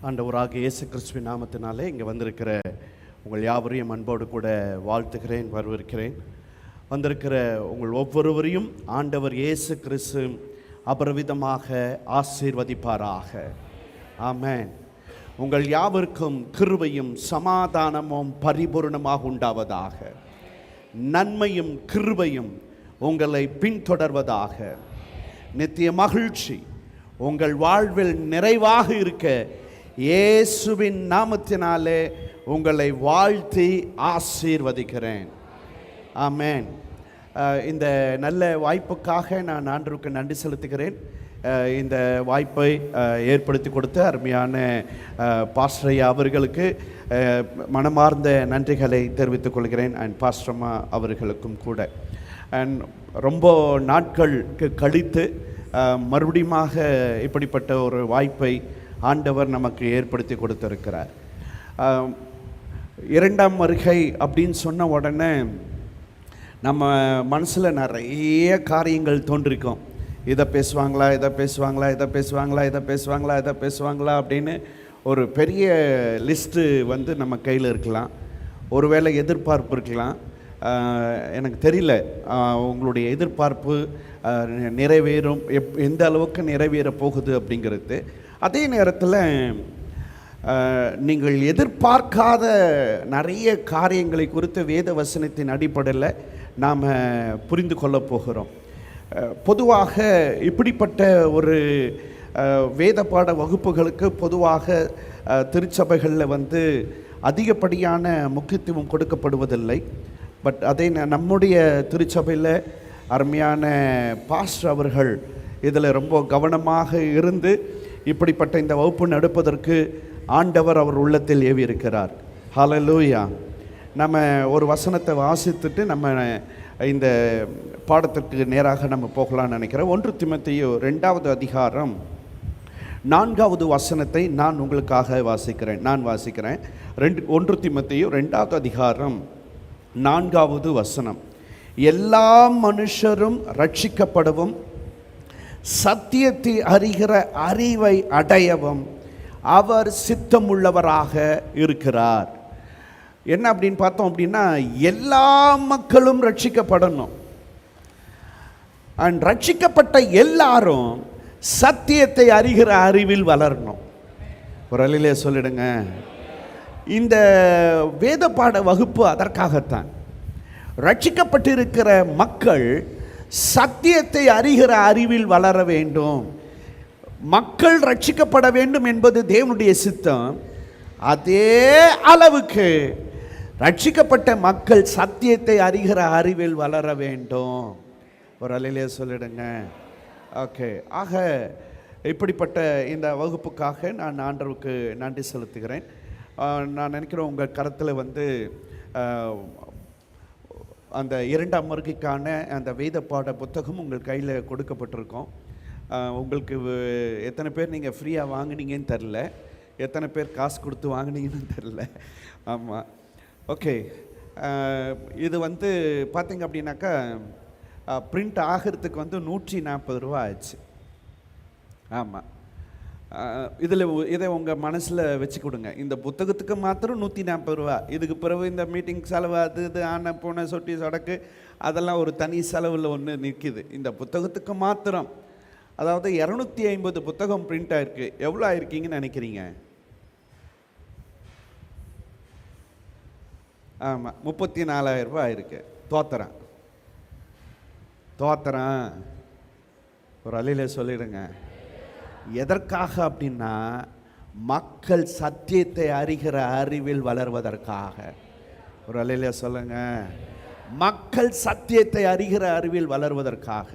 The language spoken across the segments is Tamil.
ஆண்டவராகிய இயேசு கிறிஸ்துவின் நாமத்தினாலே இங்கே வந்திருக்கிற உங்கள் யாவரையும் அன்போடு கூட வாழ்த்துகிறேன், வரவேற்கிறேன். வந்திருக்கிற உங்கள் ஒவ்வொருவரையும் ஆண்டவர் இயேசு கிறிஸ்து அபரிவிதமாக ஆசீர்வதிப்பாராக. ஆமென். உங்கள் யாவருக்கும் கிருபையும் சமாதானமும் பரிபூர்ணமாக உண்டாவதாக. நன்மையும் கிருபையும் உங்களை பின்தொடர்வதாக. நித்திய மகிழ்ச்சி உங்கள் வாழ்வில் நிறைவாக இருக்க இயேசுவின் நாமத்தினாலே உங்களை வாழ்த்தி ஆசீர்வதிக்கிறேன். ஆமென். இந்த நல்ல வாய்ப்புக்காக நான் ஆண்டவருக்கு நன்றி செலுத்துகிறேன். இந்த வாய்ப்பை ஏற்படுத்தி கொடுத்த அருமையான பாஸ்டர் அவர்களுக்கு மனமார்ந்த நன்றிகளை தெரிவித்துக் கொள்கிறேன். அண்ட் பாஸ்டர்மா அவர்களுக்கும் கூட. அண்ட் ரொம்ப நாட்களுக்கு கழித்து மறுபடியுமாக இப்படிப்பட்ட ஒரு வாய்ப்பை ஆண்டவர் நமக்கு ஏற்படுத்தி கொடுத்திருக்கிறார். இரண்டாம் வருகை அப்படின்னு சொன்ன உடனே நம்ம மனசில் நிறைய காரியங்கள் தோன்றிருக்கும். இதை பேசுவாங்களா, இதை பேசுவாங்களா, இதை பேசுவாங்களா, இதை பேசுவாங்களா, இதை பேசுவாங்களா அப்படின்னு ஒரு பெரிய லிஸ்ட்டு நம்ம கையில் இருக்கலாம். ஒருவேளை எதிர்பார்ப்பு இருக்கலாம். எனக்கு தெரியல உங்களுடைய எதிர்பார்ப்பு நிறைவேறும் எந்த அளவுக்கு நிறைவேற போகுது அப்படிங்கிறது. அதே நேரத்தில் நீங்கள் எதிர்பார்க்காத நிறைய காரியங்களை குறித்து வேத வசனத்தின் அடிப்படையில் நாம் புரிந்து கொள்ள போகிறோம். பொதுவாக இப்படிப்பட்ட ஒரு வேத பாட வகுப்புகளுக்கு பொதுவாக திருச்சபைகளில் அதிகப்படியான முக்கியத்துவம் கொடுக்கப்படுவதில்லை. பட் அதே நம்முடைய திருச்சபையில் அருமையான பாஸ்டர் அவர்கள் இதில் ரொம்ப கவனமாக இருந்து இப்படிப்பட்ட இந்த வகுப்பு நடப்பதற்கு ஆண்டவர் அவர் உள்ளத்தில் ஏவி இருக்கிறார். ஹல்லேலூயா. நம்ம ஒரு வசனத்தை வாசித்துட்டு நம்ம இந்த பாடத்திற்கு நேராக நம்ம போகலான்னு நினைக்கிறேன். 1 தீமோத்தேயு 2வது அதிகாரம் 4வது வசனத்தை நான் உங்களுக்காக வாசிக்கிறேன். 1 தீமோத்தேயு 2வது அதிகாரம் 4வது வசனம். எல்லா மனுஷரும் ரட்சிக்கப்படவும் சத்தியத்தை அறிகிற அறிவை அடையவும் அவர் சித்தமுள்ளவராக இருக்கிறார். என்ன அப்படின்னு பார்த்தோம் அப்படின்னா, எல்லா மக்களும் ரட்சிக்கப்படணும். அண்ட் ரட்சிக்கப்பட்ட எல்லாரும் சத்தியத்தை அறிகிற அறிவில் வளரணும். ஒரு அலையிலே சொல்லிடுங்க. இந்த வேத பாட வகுப்பு அதற்காகத்தான். ரட்சிக்கப்பட்டிருக்கிற மக்கள் சத்தியத்தை அறிகிற அறிவில் வளர வேண்டும். மக்கள் ரட்சிக்கப்பட வேண்டும் என்பது தேவனுடைய சித்தம். அதே அளவுக்கு ரட்சிக்கப்பட்ட மக்கள் சத்தியத்தை அறிகிற அறிவில் வளர வேண்டும். ஒரு அலையிலே சொல்லிடுங்க. ஓகே. ஆக இப்படிப்பட்ட இந்த வகுப்புக்காக நான் ஆண்டவருக்கு நன்றி செலுத்துகிறேன். நான் நினைக்கிறேன் உங்கள் கருத்தில் அந்த 2ஆம் வருகைக்கான அந்த வேத பாட புத்தகம் உங்கள் கையில் கொடுக்கப்பட்டிருக்கோம். உங்களுக்கு எத்தனை பேர் நீங்கள் ஃப்ரீயாக வாங்கினீங்கன்னு தெரில, எத்தனை பேர் காசு கொடுத்து வாங்கினீங்கன்னு தெரில. ஆமாம். ஓகே. இது பார்த்திங்க அப்படின்னாக்கா பிரிண்ட் ஆகிறதுக்கு 140 ரூபா ஆச்சு. ஆமாம். இதை உங்கள் மனசில் வச்சு கொடுங்க. இந்த புத்தகத்துக்கு மாத்திரம் 140 ரூபா. இதுக்கு பிறகு இந்த மீட்டிங் செலவு, அது இது ஆன போன சொட்டி சடக்கு அதெல்லாம் ஒரு தனி செலவில் ஒன்று நிற்கிது. இந்த புத்தகத்துக்கு மாத்திரம் அதாவது 250 புத்தகம் பிரிண்ட் ஆகிருக்கு. எவ்வளோ ஆயிருக்கீங்கன்னு நினைக்கிறீங்க? ஆமாம், 34,000 ரூபா ஆயிருக்கு. தோத்துறேன் ஒரு அலையில சொல்லிடுங்க. எதற்காக அப்படின்னா, மக்கள் சத்தியத்தை அறிகிற அறிவில் வளர்வதற்காக. ஒரு அலையில சொல்லுங்க. மக்கள் சத்தியத்தை அறிகிற அறிவில் வளர்வதற்காக.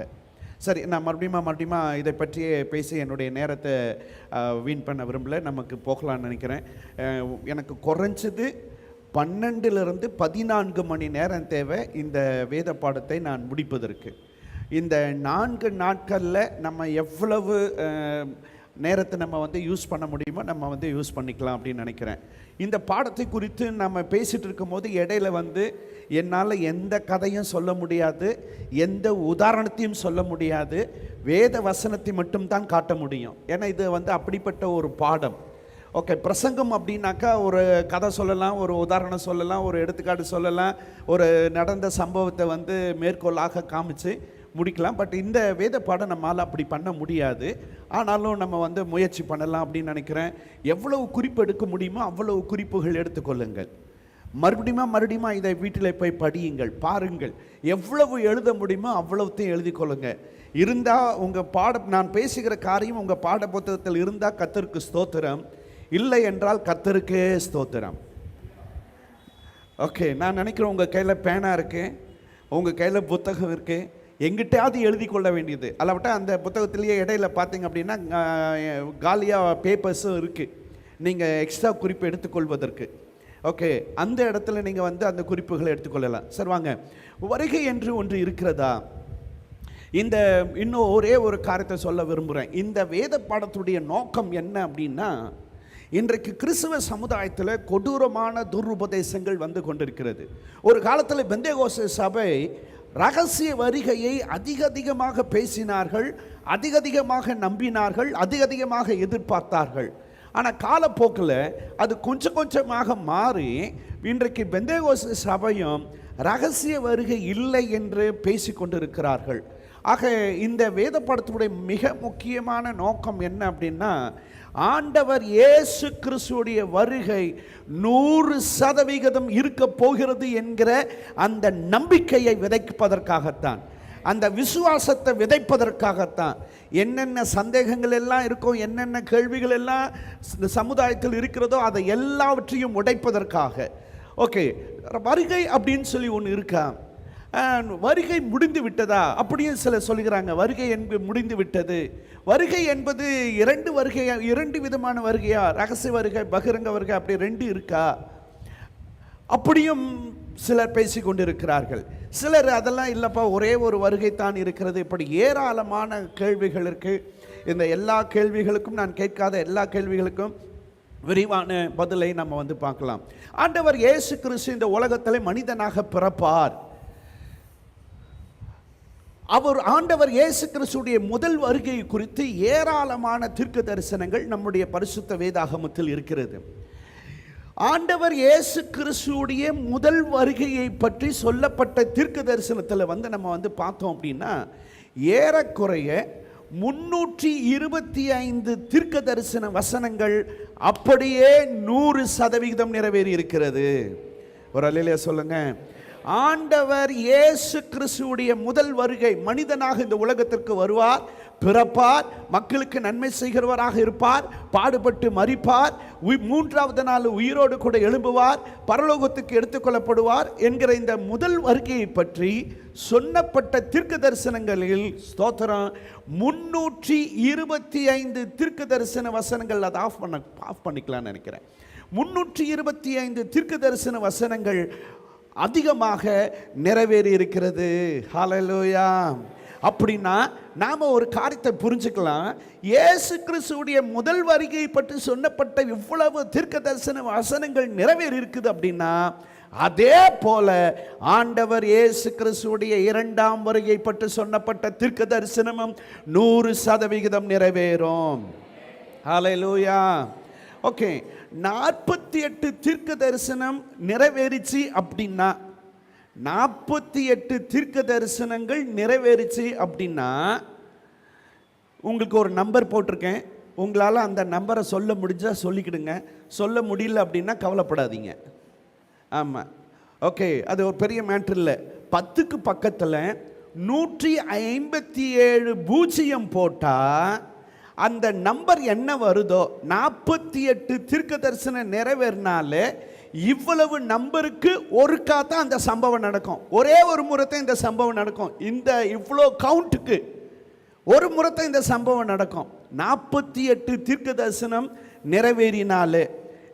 சரி, நான் மறுபடியும் இதை பற்றியே பேசி என்னுடைய நேரத்தை வீண் பண்ண விரும்பல. நமக்கு போகலான்னு நினைக்கிறேன். எனக்கு குறைஞ்சது 12லிருந்து 14 மணி நேரம் தேவை இந்த வேத பாடத்தை நான் முடிப்பதற்கு. இந்த 4 நாட்களில் நம்ம எவ்வளவு நேரத்தை நம்ம யூஸ் பண்ண முடியுமோ நம்ம யூஸ் பண்ணிக்கலாம் அப்படின்னு நினைக்கிறேன். இந்த பாடத்தை குறித்து நம்ம பேசிகிட்டு இருக்கும்போது இடையில என்னால் எந்த கதையும் சொல்ல முடியாது, எந்த உதாரணத்தையும் சொல்ல முடியாது. வேத வசனத்தை மட்டும்தான் காட்ட முடியும். ஏன்னா இது அப்படிப்பட்ட ஒரு பாடம். ஓகே, பிரசங்கம் அப்படின்னாக்கா ஒரு கதை சொல்லலாம், ஒரு உதாரணம் சொல்லலாம், ஒரு எடுத்துக்காட்டு சொல்லலாம், ஒரு நடந்த சம்பவத்தை வந்து மேற்கோளாக காமிச்சு முடிக்கலாம். பட் இந்த வேத பாடம் நம்மளால் அப்படி பண்ண முடியாது. ஆனாலும் நம்ம வந்து முயற்சி பண்ணலாம் அப்படின்னு நினைக்கிறேன். எவ்வளவு குறிப்பு எடுக்க முடியுமோ அவ்வளவு குறிப்புகள் எடுத்துக்கொள்ளுங்கள். மறுபடியும் இதை வீட்டில் போய் படியுங்கள், பாருங்கள். எவ்வளவு எழுத முடியுமோ அவ்வளவுத்தையும் எழுதி கொள்ளுங்கள். இருந்தால் உங்கள் நான் பேசுகிற காரியம் உங்கள் பாட புத்தகத்தில் இருந்தால் கர்த்தருக்கு ஸ்தோத்திரம், இல்லை என்றால் கர்த்தருக்கே ஸ்தோத்திரம். ஓகே, நான் நினைக்கிறேன் உங்கள் கையில் பேனா இருக்குது, உங்கள் கையில் புத்தகம் இருக்குது, எங்கிட்டாவது எழுதி கொள்ள வேண்டியது. அல்லாவிட்டா அந்த புத்தகத்திலேயே இடையில பார்த்தீங்க அப்படின்னா காலியாக பேப்பர்ஸும் இருக்குது, நீங்கள் எக்ஸ்ட்ரா குறிப்பு எடுத்துக்கொள்வதற்கு. ஓகே, அந்த இடத்துல நீங்கள் வந்து அந்த குறிப்புகளை எடுத்துக்கொள்ளலாம். சார் வாங்க, வருகை என்று ஒன்று இருக்கிறதா? இன்னும் ஒரே ஒரு காரியத்தை சொல்ல விரும்புகிறேன். இந்த வேத பாடத்துடைய நோக்கம் என்ன அப்படின்னா, இன்றைக்கு கிறிஸ்தவ சமுதாயத்தில் கொடூரமான துருபதேசங்கள் வந்து கொண்டிருக்கிறது. ஒரு காலத்தில் பெந்தேகோஸ்தே சபை ரகசிய வருகையை அதிகமாக பேசினார்கள், அதிகமாக நம்பினார்கள், அதிகமாக எதிர்பார்த்தார்கள். ஆனால் காலப்போக்கில் அது கொஞ்சமாக மாறி இன்றைக்கு பெந்தேகோஸ்தே சபையும் ரகசிய வருகை இல்லை என்று பேசி கொண்டிருக்கிறார்கள். ஆக இந்த வேத பாடத்துடைய மிக முக்கியமான நோக்கம் என்ன அப்படின்னா, ஆண்டவர் இயேசு கிறிஸ்துவுடைய வருகை 100% இருக்க போகிறது என்கிற அந்த நம்பிக்கையை விதைப்பதற்காகத்தான், அந்த விசுவாசத்தை விதைப்பதற்காகத்தான். என்னென்ன சந்தேகங்கள் எல்லாம் இருக்கோ, என்னென்ன கேள்விகள் எல்லாம் சமுதாயத்தில் இருக்கிறதோ அதை எல்லாவற்றையும் உடைப்பதற்காக. ஓகே, வருகை அப்படின்னு சொல்லி ஒன்று இருக்கா? வருகை முடிந்து விட்டதா அப்படியும் சிலர் சொல்லுகிறாங்க. வருகை என்பது முடிந்து விட்டது. வருகை என்பது இரண்டு விதமான வருகையா? ரகசிய வருகை, பகிரங்க வருகை, அப்படி ரெண்டு இருக்கா? அப்படியும் சிலர் பேசி கொண்டிருக்கிறார்கள். சிலர் அதெல்லாம் இல்லைப்பா, ஒரே ஒரு வருகை தான் இருக்கிறது. இப்படி ஏராளமான கேள்விகள் இருக்கு. இந்த எல்லா கேள்விகளுக்கும், நான் கேட்காத எல்லா கேள்விகளுக்கும் விரிவான பதிலை நம்ம வந்து பார்க்கலாம். ஆண்டவர் இயேசு கிறிஸ்து இந்த உலகத்தில் மனிதனாக பிறப்பார். ஆண்டவர் இயேசு கிறிஸ்துடைய முதல் வருகை குறித்து ஏராளமான தீர்க்க தரிசனங்கள் நம்முடைய பரிசுத்த வேதாகமத்தில் இருக்கிறது. ஆண்டவர் இயேசு கிறிஸ்துடைய முதல் வருகையை பற்றி சொல்லப்பட்ட தீர்க்க தரிசனத்தில் வந்து நம்ம வந்து பார்த்தோம் அப்படின்னா, ஏறக்குறைய 325 தீர்க்க தரிசன வசனங்கள் அப்படியே 100% நிறைவேறி இருக்கிறது. ஒரு அல்லேலூயா சொல்லுங்க. ஆண்டவர் இயேசு கிறிஸ்துவுடைய முதல் வருகை, மனிதனாக இந்த உலகத்திற்கு வருவார், பிறப்பார், மக்களுக்கு நன்மை செய்கிறவராக இருப்பார், பாடுபட்டு மரிப்பார், மூன்றாவது நாள் உயிரோடு கூட எழும்புவார், பரலோகத்துக்கு எடுத்துக்கொள்ளப்படுவார் என்கிற இந்த முதல் வருகையை பற்றி சொன்னப்பட்ட தீர்க்க தரிசனங்களில் ஸ்தோத்திரம் 325 தீர்க்க தரிசன வசனங்கள். அதை ஆஃப் பண்ணிக்கலாம்னு நினைக்கிறேன். 325 தீர்க்க தரிசன வசனங்கள் அதிகமாக நிறைவேறி இருக்கிறது. ஹல்லேலூயா. அப்படின்னா நாம ஒரு காரியத்தை புரிஞ்சுக்கலாம். இயேசு கிறிஸ்துவுடைய முதல் வருகை பற்றி சொன்னப்பட்ட இவ்வளவு தீர்க்க தரிசன வசனங்கள் நிறைவேறி இருக்குது அப்படின்னா, அதே போல ஆண்டவர் இயேசு கிறிஸ்துவுடைய இரண்டாம் வருகை பற்றி சொன்னப்பட்ட தீர்க்க தரிசனமும் 100% நிறைவேறும். ஹல்லேலூயா. ஓகே, 48 தீர்க்க தரிசனம் நிறைவேறிச்சு அப்படின்னா, 48 தீர்க்க தரிசனங்கள் நிறைவேறிச்சு அப்படின்னா, உங்களுக்கு ஒரு நம்பர் போட்டிருக்கேன். உங்களால் அந்த நம்பரை சொல்ல முடிஞ்சால் சொல்லிக்கிடுங்க, சொல்ல முடியல அப்படின்னா கவலைப்படாதீங்க. ஆமாம், ஓகே, அது ஒரு பெரிய மேட்ரு இல்லை. 10க்கு பக்கத்தில் 157 பூஜ்ஜியம் போட்டால் அந்த நம்பர் என்ன வருதோ, 48 தீர்க்க தரிசனம் நிறைவேறினாலே இவ்வளவு நம்பருக்கு ஒருக்கா தான் அந்த சம்பவம் நடக்கும். ஒரே ஒரு முறைத்தான் இந்த சம்பவம் நடக்கும். இந்த இவ்வளோ கவுண்ட்டுக்கு ஒரு முறைத்தான் இந்த சம்பவம் நடக்கும். 48 தீர்க்க தரிசனம் நிறைவேறினாலே.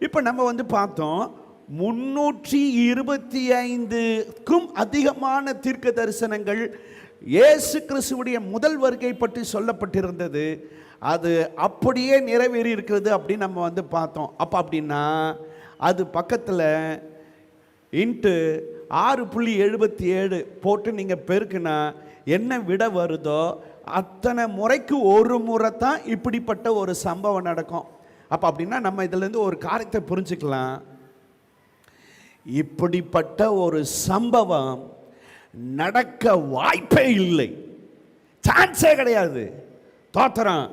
இப்போ நம்ம வந்து பார்த்தோம், 325க்கும் அதிகமான தீர்க்க தரிசனங்கள் இயேசு கிறிஸ்துவுடைய முதல் வருகை பற்றி சொல்லப்பட்டிருந்தது. அது அப்படியே நிறைவேறி இருக்கிறது அப்படின்னு நம்ம வந்து பார்த்தோம். அப்போ அப்படின்னா அது பக்கத்தில் இன்ட்டு 6.77 போட்டு நீங்கள் பெருக்குனா என்ன விட வருதோ அத்தனை முறைக்கு ஒரு முறை தான் இப்படிப்பட்ட ஒரு சம்பவம் நடக்கும். அப்போ அப்படின்னா நம்ம இதிலேருந்து ஒரு காரியத்தை புரிஞ்சுக்கலாம். இப்படிப்பட்ட ஒரு சம்பவம் நடக்க வாய்ப்பே இல்லை, சான்ஸே கிடையாது. தோத்திரம்.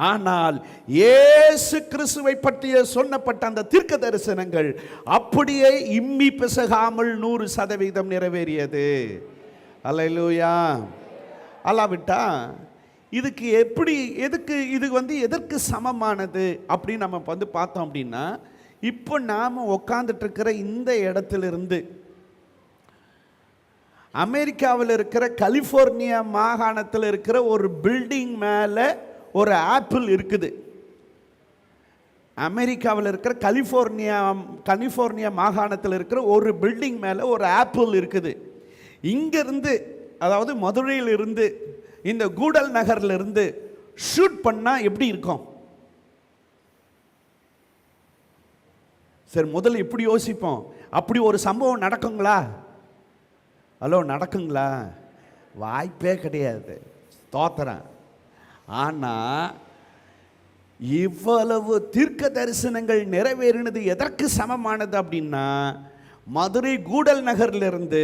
ஆனால் இயேசு கிறிஸ்துவை பற்றிய சொன்னப்பட்ட அந்த தீர்க்க தரிசனங்கள் அப்படியே இம்மி பிசகாமல் 100% நிறைவேறியது. அல்லேலூயா. அல்லாவிட்டா இதுக்கு எப்படி, எதுக்கு இது எதற்கு சமமானது அப்படின்னு நம்ம பார்த்தோம் அப்படின்னா, இப்போ நாம் உட்காந்துட்டு இருக்கிற இந்த இடத்திலிருந்து அமெரிக்காவில் இருக்கிற கலிஃபோர்னியா மாகாணத்தில் இருக்கிற ஒரு பில்டிங் மேலே ஒரு ஆப்பிள் இருக்குது. அமெரிக்காவில் இருக்கிற கலிஃபோர்னியா மாகாணத்தில் இருக்கிற ஒரு பில்டிங் மேலே ஒரு ஆப்பிள் இருக்குது. இங்கிருந்து, அதாவது மதுரையிலிருந்து இந்த கூடல் நகர்லேருந்து ஷூட் பண்ணால் எப்படி இருக்கும்? சரி, முதல்ல இப்படி யோசிப்போம். அப்படி ஒரு சம்பவம் நடக்குங்களா? ஹலோ, நடக்குங்களா? வாய்ப்பே கிடையாது. ஸ்தோத்திரம். ஆனால் இவ்வளவு தீர்க்க தரிசனங்கள் நிறைவேறினது எதற்கு சமமானது அப்படின்னா, மதுரை கூடல் நகர்லேருந்து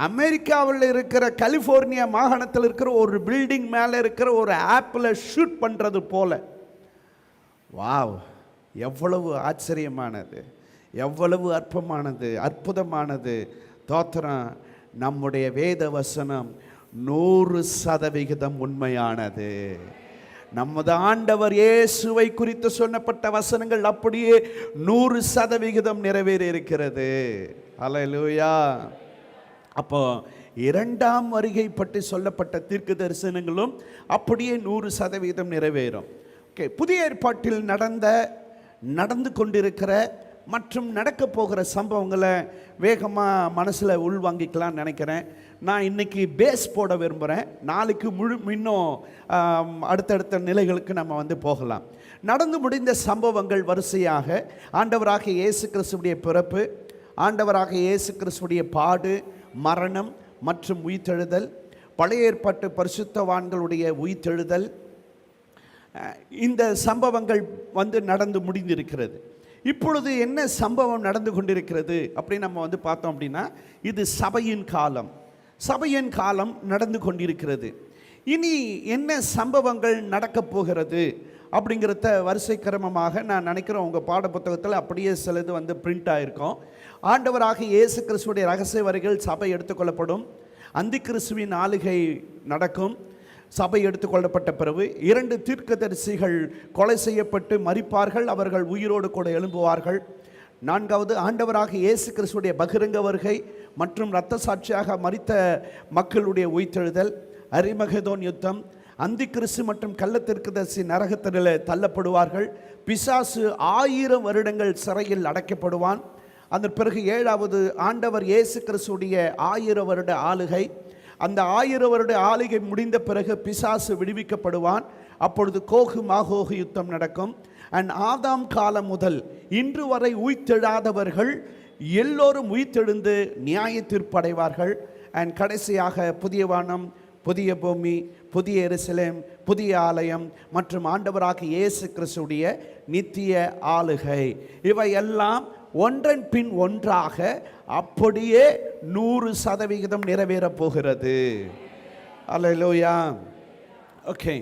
அமெரிக்காவில் இருக்கிற கலிஃபோர்னியா மாகாணத்தில் இருக்கிற ஒரு பில்டிங் மேலே இருக்கிற ஒரு ஆப்பிளை ஷூட் பண்ணுறது போல. வாவ், எவ்வளவு ஆச்சரியமானது, எவ்வளவு அற்புதமானது. தோத்திரம். நம்முடைய வேத வசனம் 100% உண்மையானது. நமது ஆண்டவர் இயேசுவை குறித்து சொன்னப்பட்ட வசனங்கள் அப்படியே 100% நிறைவேறி இருக்கிறது. அல்லேலூயா. அப்போ இரண்டாம் வருகை பற்றி சொல்லப்பட்ட தீர்க்க தரிசனங்களும் அப்படியே 100% நிறைவேறும். ஓகே, புதிய ஏற்பாட்டில் நடந்து கொண்டிருக்கிற மற்றும் நடக்க போகிற சம்பவங்களை வேகமாக மனசில் உள்வாங்கிக்கலாம்னு நினைக்கிறேன். நான் இன்றைக்கி பேஸ் போட விரும்புகிறேன். நாளைக்கு இன்னும் அடுத்தடுத்த நிலைகளுக்கு நம்ம போகலாம். நடந்து முடிந்த சம்பவங்கள் வரிசையாக ஆண்டவராக இயேசு கிறிஸ்துவுடைய பிறப்பு, ஆண்டவராக இயேசு கிறிஸ்துவுடைய பாடு, மரணம் மற்றும் உயிர்த்தெழுதல், பழைய ஏற்பாட்டு பரிசுத்தவான்களுடைய உயிர்த்தெழுதல், இந்த சம்பவங்கள் நடந்து முடிந்திருக்கிறது. இப்பொழுது என்ன சம்பவம் நடந்து கொண்டிருக்கிறது அப்படின்னு நம்ம பார்த்தோம் அப்படின்னா, இது சபையின் காலம் நடந்து கொண்டிருக்கிறது. இனி என்ன சம்பவங்கள் நடக்கப் போகிறது அப்படிங்கிறத வரிசை கிரமமாக நான் நினைக்கிறேன் உங்கள் பாட புத்தகத்தில் அப்படியே சிலது பிரிண்ட் ஆகிருக்கும். ஆண்டவராக இயேசு கிறிஸ்துவுடைய ரகசிய வருகையில் சபை எடுத்துக்கொள்ளப்படும். அந்தி கிறிஸ்துவின் ஆளுகை நடக்கும். சபை எடுத்துக்கொள்ளப்பட்ட பிறகு 2 தீர்க்கதரிசிகள் கொலை செய்யப்பட்டு மரிப்பார்கள். அவர்கள் உயிரோடு கூட எழும்புவார்கள். 4வது ஆண்டவராக இயேசு கிறிஸ்துவுடைய பகிரங்க வருகை மற்றும் இரத்த சாட்சியாக மரித்த மக்களுடைய உயிர்த்தெழுதல், அரிமகதோன் யுத்தம், அந்தி கிறிஸ்து மற்றும் கள்ள தீர்க்கதரிசி நரகத்திலே தள்ளப்படுவார்கள். பிசாசு 1000 வருடங்கள் சிறையில் அடைக்கப்படுவான். அதன் பிறகு 7வது ஆண்டவர் இயேசு கிறிஸ்துவுடைய 1000 வருட ஆளுகை. அந்த 1000 வருட ஆளுகை முடிந்த பிறகு பிசாசு விடுவிக்கப்படுவான். அப்பொழுது கோகு மாகோகு யுத்தம் நடக்கும். அண்ட் ஆதாம் காலம் முதல் இன்று வரை உயிர்த்தெழாதவர்கள் எல்லோரும் உயிர்த்தெழுந்து நியாய தீர்ப்படைவார்கள். அண்ட் கடைசியாக புதிய வானம், புதிய பூமி, புதிய எருசலேம், புதிய ஆலயம் மற்றும் ஆண்டவராக இயேசு கிறிஸ்துவுடைய நித்திய ஆளுகை, இவையெல்லாம் ஒன்றன் பின் ஒன்றாக அப்படியே 100% நிறைவேறப் போகிறது. அல்லேலூயா. ஓகே,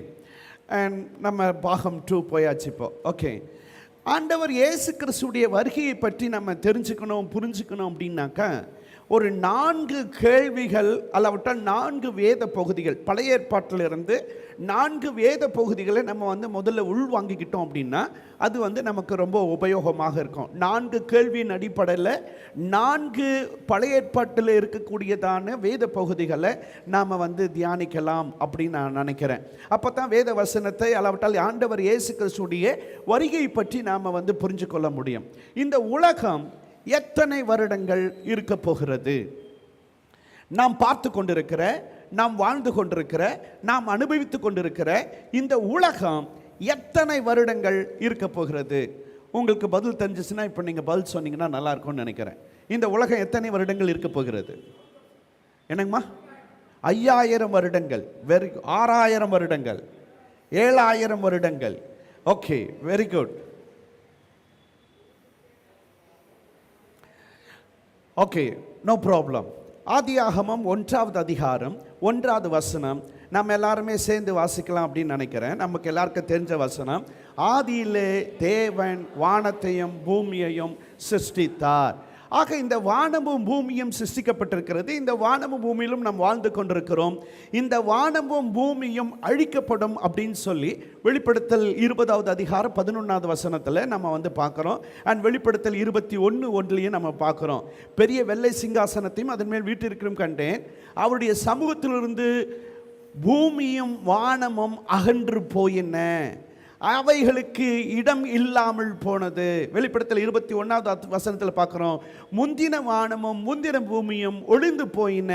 அண்ட் நம்ம பாகம் 2 போயாச்சு இப்போ. ஓகே, ஆண்டவர் இயேசு கிறிஸ்துவுடைய வருகையை பற்றி நம்ம புரிஞ்சுக்கணும் அப்படின்னாக்கா, ஒரு 4 கேள்விகள் அல்லாவிட்டால் 4 வேத பகுதிகள், பழைய ஏற்பாட்டிலிருந்து 4 வேத பகுதிகளை நம்ம முதல்ல உள்வாங்கிக்கிட்டோம் அப்படின்னா அது நமக்கு ரொம்ப உபயோகமாக இருக்கும். 4 கேள்வியின் அடிப்படையில் 4 பழைய ஏற்பாட்டில் இருக்கக்கூடியதான வேத பகுதிகளை நாம் தியானிக்கலாம் அப்படின்னு நான் நினைக்கிறேன். அப்போ தான் வேத வசனத்தை அல்லாவிட்டால் ஆண்டவர் இயேசு கிறிஸ்துவுடைய வருகை பற்றி நாம் புரிஞ்சு கொள்ள முடியும். இந்த உலகம் எத்தனை வருடங்கள் இருக்க போகிறது? நாம் பார்த்து கொண்டிருக்கிற, நாம் வாழ்ந்து கொண்டிருக்கிற, நாம் அனுபவித்து கொண்டிருக்கிற இந்த உலகம் எத்தனை வருடங்கள் இருக்க போகிறது? உங்களுக்கு பதில் தெரிஞ்சிச்சுன்னா இப்போ நீங்கள் பதில் சொன்னீங்கன்னா நல்லா இருக்கும்னு நினைக்கிறேன். இந்த உலகம் எத்தனை வருடங்கள் இருக்க போகிறது? என்னங்கம்மா? 5000 வருடங்கள். 6000 வருடங்கள், 7000 வருடங்கள். Okay, very good. Okay, no problem. ஆதியாகமம் 1வது அதிகாரம் 1வது வசனம் நம்ம எல்லாருமே சேர்ந்து வாசிக்கலாம் அப்படின்னு நினைக்கிறேன். நமக்கு எல்லாருக்கும் தெரிஞ்ச வசனம். ஆதியிலே தேவன் வானத்தையும் பூமியையும் சிருஷ்டித்தார். ஆக இந்த வானமும் பூமியும் சிருஷ்டிக்கப்பட்டிருக்கிறது. இந்த வானமும் பூமியிலும் நாம் வாழ்ந்து கொண்டிருக்கிறோம். இந்த வானமும் பூமியும் அழிக்கப்படும் அப்படின்னு சொல்லி வெளிப்படுத்தல் 20வது அதிகாரம் 11வது வசனத்தில் நம்ம பார்க்குறோம். அண்ட் வெளிப்படுத்தல் 21:1 நம்ம பார்க்குறோம். பெரிய வெள்ளை சிங்காசனத்தையும் அதன் மேல் வீட்டிற்கும் கண்டேன். அவருடைய சமூகத்திலிருந்து பூமியும் வானமும் அகன்று போயின, அவைகளுக்கு இடம் இல்லாமல் போனது. வெளிப்படுத்தல் 21வது வசனத்தில் பார்க்குறோம். முந்தின வானமும் முந்தின பூமியும் ஒளிந்து போயின,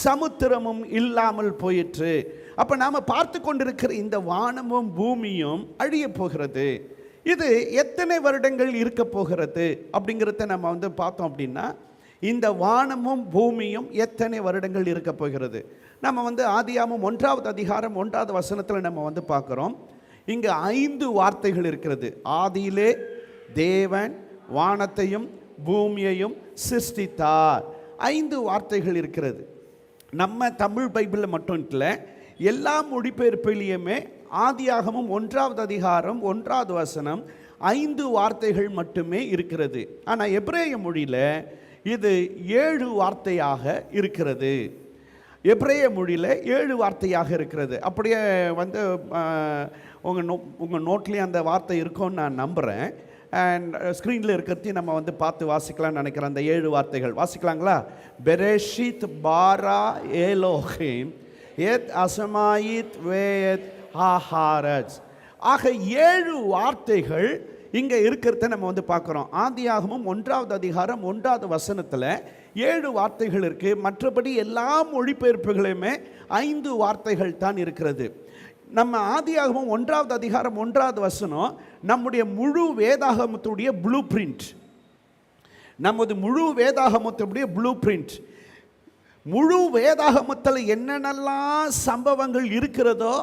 சமுத்திரமும் இல்லாமல் போயிற்று. அப்போ நாம் பார்த்து கொண்டிருக்கிற இந்த வானமும் பூமியும் அழிய போகிறது. இது எத்தனை வருடங்கள் இருக்க போகிறது அப்படிங்கிறத நம்ம பார்த்தோம் அப்படின்னா, இந்த வானமும் பூமியும் எத்தனை வருடங்கள் இருக்க போகிறது. நம்ம ஆதியாகமம் 1வது அதிகாரம் 1வது வசனத்தில் நம்ம பார்க்குறோம். இங்கு 5 வார்த்தைகள் இருக்கிறது. ஆதியிலே தேவன் வானத்தையும் பூமியையும் சிருஷ்டித்தார். 5 வார்த்தைகள் இருக்கிறது. நம்ம தமிழ் பைபிளில் மட்டும் இல்லை, எல்லா மொழிபெயர்ப்பிலையுமே ஆதியாகமம் 1வது அதிகாரம் 1வது வசனம் 5 வார்த்தைகள் மட்டுமே இருக்கிறது. ஆனால் எபிரேய மொழியில் இது 7 வார்த்தையாக இருக்கிறது. எபிரேய மொழியில் 7 வார்த்தையாக இருக்கிறது. அப்படியே உங்கள் நோட்லேயும் அந்த வார்த்தை இருக்கும்னு நான் நம்புகிறேன். அண்ட் ஸ்க்ரீனில் இருக்கிறதையும் நம்ம பார்த்து வாசிக்கலாம்னு நினைக்கிறேன். அந்த 7 வார்த்தைகள் வாசிக்கலாங்களா? பெரேஷித் பாரா ஏலோஹிம் எத் அசமாயித் வேத் ஆஹாரஜ். ஆக 7 வார்த்தைகள் இங்கே இருக்கிறத நம்ம பார்க்குறோம். ஆதியாகமம் 1வது அதிகாரம் 1வது வசனத்தில் 7 வார்த்தைகள் இருக்குது. மற்றபடி எல்லா மொழிபெயர்ப்புகளையுமே 5 வார்த்தைகள் தான் இருக்கிறது. நம்ம ஆதியாகமம் 1வது அதிகாரம் 1வது வசனம் நம்முடைய முழு வேதாகமத்துடைய ப்ளூ பிரிண்ட். நமது முழு வேதாகமத்துடைய ப்ளூ பிரிண்ட். முழு வேதாகமத்தில் என்னென்னலாம் சம்பவங்கள் இருக்கிறதோ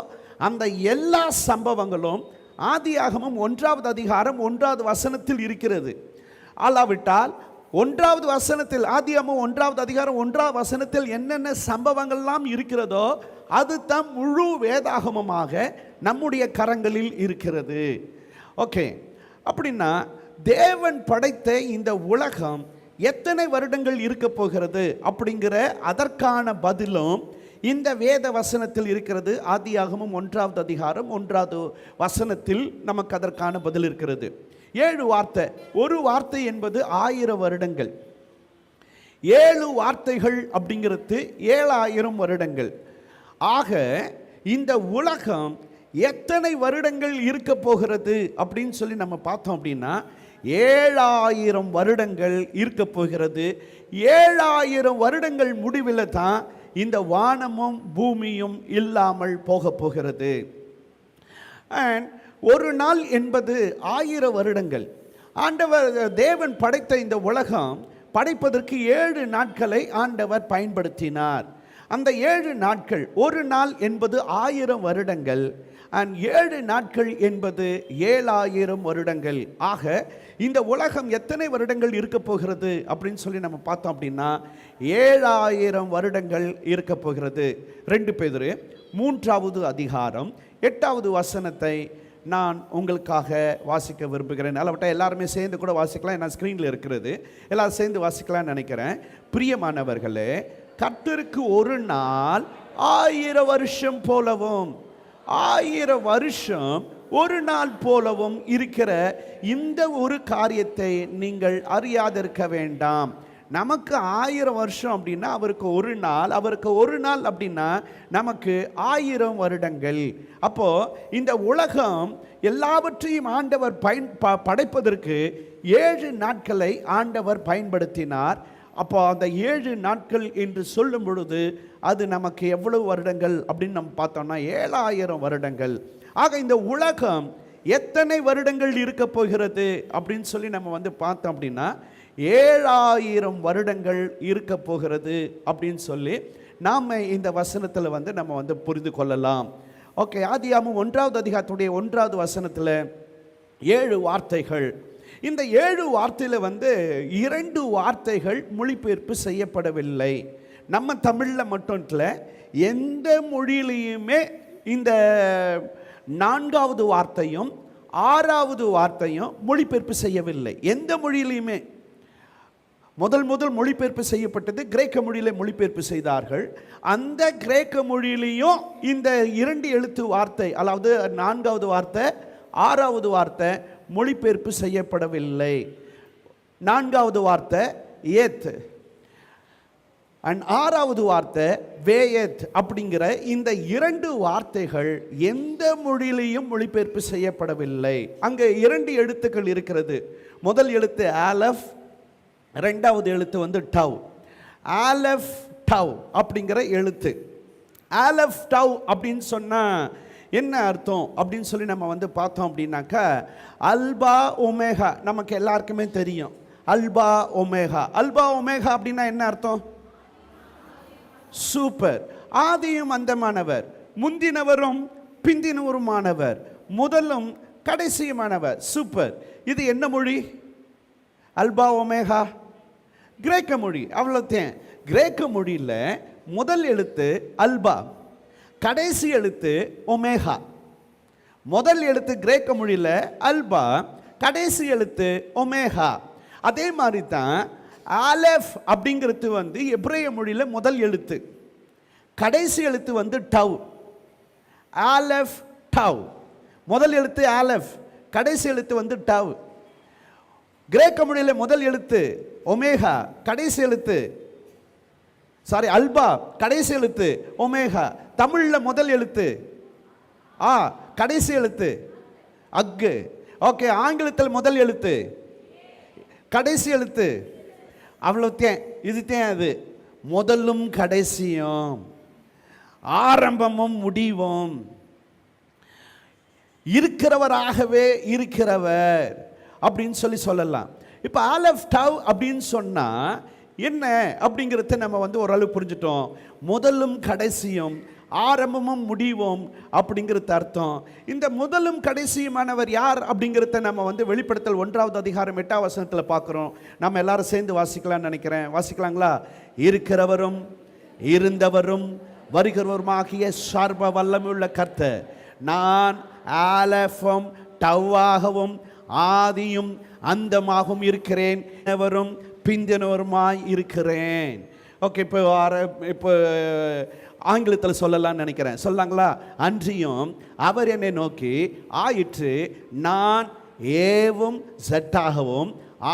அந்த எல்லா சம்பவங்களும் ஆதியாகமம் 1வது அதிகாரம் 1வது வசனத்தில் இருக்கிறது. அல்லாவிட்டால் 1வது வசனத்தில், ஆதியாகமம் 1வது அதிகாரம் 1வது வசனத்தில் என்னென்ன சம்பவங்கள்லாம் இருக்கிறதோ அது தான் முழு வேதாகமமாக நம்முடைய கரங்களில் இருக்கிறது. ஓகே, அப்படின்னா தேவன் படைத்த இந்த உலகம் எத்தனை வருடங்கள் இருக்க போகிறது அப்படிங்கிற அதற்கான பதிலும் இந்த வேத வசனத்தில் இருக்கிறது. ஆதியாகமம் 1வது அதிகாரம் 1வது வசனத்தில் நமக்கு அதற்கான பதில் இருக்கிறது. 7 வார்த்தை. ஒரு வார்த்தை என்பது 1000 வருடங்கள். 7 வார்த்தைகள் அப்படிங்கிறது 7000 வருடங்கள். ஆக இந்த உலகம் எத்தனை வருடங்கள் இருக்க போகிறது அப்படின்னு சொல்லி நம்ம பார்த்தோம் அப்படின்னா 7000 வருடங்கள் இருக்க போகிறது. 7000 வருடங்கள் முடிவில் தான் இந்த வானமும் பூமியும் இல்லாமல் போக போகிறது. அண்ட் ஒரு நாள் என்பது 1000 வருடங்கள். ஆண்டவர் தேவன் படைத்த இந்த உலகம் படைப்பதற்கு 7 நாட்களை ஆண்டவர் பயன்படுத்தினார். அந்த 7 நாட்கள், ஒரு நாள் என்பது 1000 வருடங்கள் அண்ட் 7 நாட்கள் என்பது 7000 வருடங்கள். ஆக இந்த உலகம் எத்தனை வருடங்கள் இருக்க போகிறது அப்படின்னு சொல்லி நம்ம பார்த்தோம் அப்படின்னா 7000 வருடங்கள் இருக்க போகிறது. 2 பேதுரு 3வது அதிகாரம் 8வது வசனத்தை நான் உங்களுக்காக வாசிக்க விரும்புகிறேன். அளவிட்ட எல்லாருமே சேர்ந்து கூட வாசிக்கலாம். நான் ஸ்க்ரீனில் இருக்கிறது, எல்லாரும் சேர்ந்து வாசிக்கலாம்னு நினைக்கிறேன். பிரியமானவர்களே, கர்த்தருக்கு ஒரு நாள் 1000 வருஷம் போலவும் 1000 வருஷம் ஒரு நாள் போலவும் இருக்கிற இந்த ஒரு காரியத்தை நீங்கள் அறியாதிருக்க வேண்டாம். நமக்கு 1000 வருஷம் அப்படின்னா அவருக்கு ஒரு நாள், அவருக்கு ஒரு நாள் அப்படின்னா நமக்கு 1000 வருடங்கள். அப்போ இந்த உலகம் எல்லாவற்றையும் ஆண்டவர் படைப்பதற்கு 7 நாட்களை ஆண்டவர் பயன்படுத்தினார். அப்போ அந்த 7 நாட்கள் என்று சொல்லும் பொழுது அது நமக்கு எவ்வளவு வருடங்கள் அப்படின்னு நம்ம பார்த்தோம்னா 7000 வருடங்கள். ஆக இந்த உலகம் எத்தனை வருடங்கள் இருக்க போகிறது அப்படின்னு சொல்லி நம்ம பார்த்தோம் அப்படின்னா 7000 வருடங்கள் இருக்க போகிறது அப்படின்னு சொல்லி நாம் இந்த வசனத்தில் நம்ம புரிந்து கொள்ளலாம். ஓகே, ஆதியாகமம் 1வது அதிகாரத்துடைய 1வது வசனத்தில் 7 வார்த்தைகள். இந்த 7 வார்த்தையில் 2 வார்த்தைகள் மொழிபெயர்ப்பு செய்யப்படவில்லை. நம்ம தமிழில் மட்டும் இல்லை, எந்த மொழியிலையுமே இந்த 4வது வார்த்தையும் 6வது வார்த்தையும் மொழிபெயர்ப்பு செய்யவில்லை. எந்த மொழியிலையுமே. முதல் மொழிபெயர்ப்பு செய்யப்பட்டது கிரேக்க மொழியில் மொழிபெயர்ப்பு செய்தார்கள். அந்த கிரேக்க மொழியிலையும் இந்த 2 எழுத்து வார்த்தை, அதாவது 4வது வார்த்தை 6வது வார்த்தை மொழிபெயர்ப்பு செய்யப்படவில்லை. 4வது வார்த்தை ஏத் அண்ட் 6வது வார்த்தை வேயத் அப்படிங்கிற இந்த 2 வார்த்தைகள் எந்த மொழியிலையும் மொழிபெயர்ப்பு செய்யப்படவில்லை. அங்கே 2 எழுத்துக்கள் இருக்கிறது. முதல் எழுத்து ஆலஃப், 2வது எழுத்து டவ். ஆலஃப் டவ் அப்படிங்கிற எழுத்து. ஆலஃப் டவ் அப்படின்னு சொன்னால் என்ன அர்த்தம் அப்படின்னு சொல்லி நம்ம பார்த்தோம் அப்படின்னாக்கா, அல்பா ஒமேகா நமக்கு எல்லாருக்குமே தெரியும். Alpha omega. அல்பா ஒமேகா அப்படின்னா என்ன அர்த்தம்? சூப்பர். ஆதியும் அந்தமானவர், முந்தினவரும் பிந்தினவருமானவர், முதலும் கடைசியுமானவர். சூப்பர். இது என்ன மொழி? அல்பா ஒமேகா கிரேக்க மொழி. அவ்வளோத்தேன். கிரேக்க மொழியில் முதல் எழுத்து அல்பா, கடைசி எழுத்து ஒமேகா. முதல் எழுத்து கிரேக்க மொழியில் அல்பா, கடைசி எழுத்து ஒமேகா. அதே மாதிரி தான் ஆலெஃப் அப்படிங்கிறது எபிரேய மொழியில் முதல் எழுத்து, கடைசி எழுத்து டவ். ஆலெஃப் டவ். முதல் எழுத்து ஆலெஃப், கடைசி எழுத்து டவ். கிரேக்க மொழியில் முதல் எழுத்து ஒமேகா, கடைசி எழுத்து அல்பா, கடைசி எழுத்து ஒமேகா. தமிழில் முதல் எழுத்து ஆ, கடைசி எழுத்து அக்கு. ஓகே. ஆங்கிலத்தில் முதல் எழுத்து, கடைசி எழுத்து. அவ்வளோத்தேன். இதுதான் அது. முதலும் கடைசியும், ஆரம்பமும் முடிவும், இருக்கிறவராகவே இருக்கிறவர் அப்படின்னு சொல்லலாம். இப்போ ஆலஃப் டவ் அப்படின்னு சொன்னால் என்ன அப்படிங்கிறத நம்ம ஓரளவு புரிஞ்சுட்டோம். முதலும் கடைசியும், ஆரம்பமும் முடிவும் அப்படிங்கிறது அர்த்தம். இந்த முதலும் கடைசியுமானவர் யார் அப்படிங்கிறத நம்ம வெளிப்படுத்தல் 1வது அதிகாரம் 8வது வசனத்தில் பார்க்குறோம். நம்ம எல்லாரும் சேர்ந்து வாசிக்கலாம்னு நினைக்கிறேன். வாசிக்கலாங்களா? இருக்கிறவரும் இருந்தவரும் வருகிறவருமாகிய சர்வ வல்லமையுள்ள கர்த்தர், நான் ஆலஃபும் டவ்வாகவும் ஆதியும் அந்தமாகவும் இருக்கிறேன், எவரும் பிந்தினவருமாய் இருக்கிறேன். ஓகே. இப்போ ஆங்கிலத்தில் சொல்லலாம்னு நினைக்கிறேன். சொல்லாங்களா? அன்றியும் அவர் என்னை நோக்கி ஆயிற்று, நான் ஏவும் செட்டாகவும்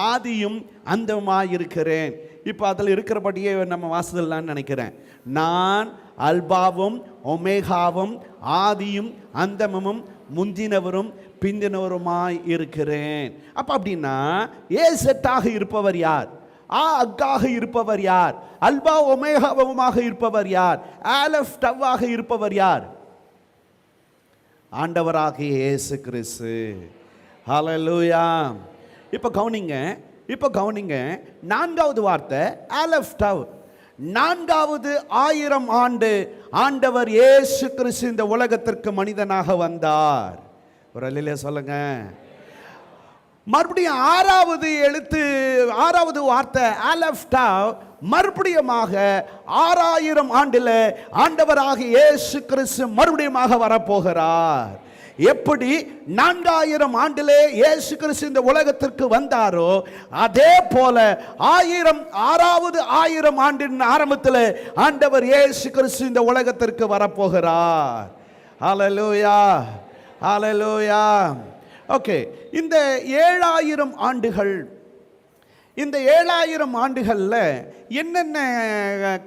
ஆதியும் அந்தமாய் இருக்கிறேன். இப்போ அதில் இருக்கிறபடியே நம்ம வாசிடலான்னு நினைக்கிறேன். நான் அல்பாவும் ஒமேகாவும் ஆதியும் அந்தமும் முந்தினவரும் பிந்தினவருமாய் இருக்கிறேன். அப்போ அப்படின்னா ஏ செட்டாக இருப்பவர் யார்? ஆ அக்காக இருப்பவர் யார்? அல்பா ஒமேகாவுமாக இருப்பவர் யார்? ஆலஃப் டவ்வாக இருப்பவர் யார்? ஆண்டவராகிய இயேசு கிறிஸ்து. ஹல்லேலூயா. இப்போ கவனிங்க. 4வது வார்த்தை ஆலஃப் டவ். 4வது 1000 ஆண்டு ஆண்டவர் இயேசு கிறிஸ்து இந்த உலகத்திற்கு மனிதனாக வந்தார். ஒரு அல்லேலூயா சொல்லுங்க. மறுபடியும் 6வது வார்த்தை ஆலஃப் டவ் மறுபடியுமாக 6000 ஆண்டில் ஆண்டவராக இயேசு கிறிஸ்து மறுபடியுமாக வரப்போகிறார். எப்படி 4000 ஆண்டிலே இயேசு கிறிஸ்து இந்த உலகத்திற்கு வந்தாரோ, அதே போல 6வது ஆண்டின் ஆரம்பத்தில் ஆண்டவர் இயேசு கிறிஸ்து இந்த உலகத்திற்கு வரப்போகிறார். ஹல்லேலூயா, ஹல்லேலூயா. ஓகே. இந்த 7000 ஆண்டுகள், இந்த 7000 ஆண்டுகளில் என்னென்ன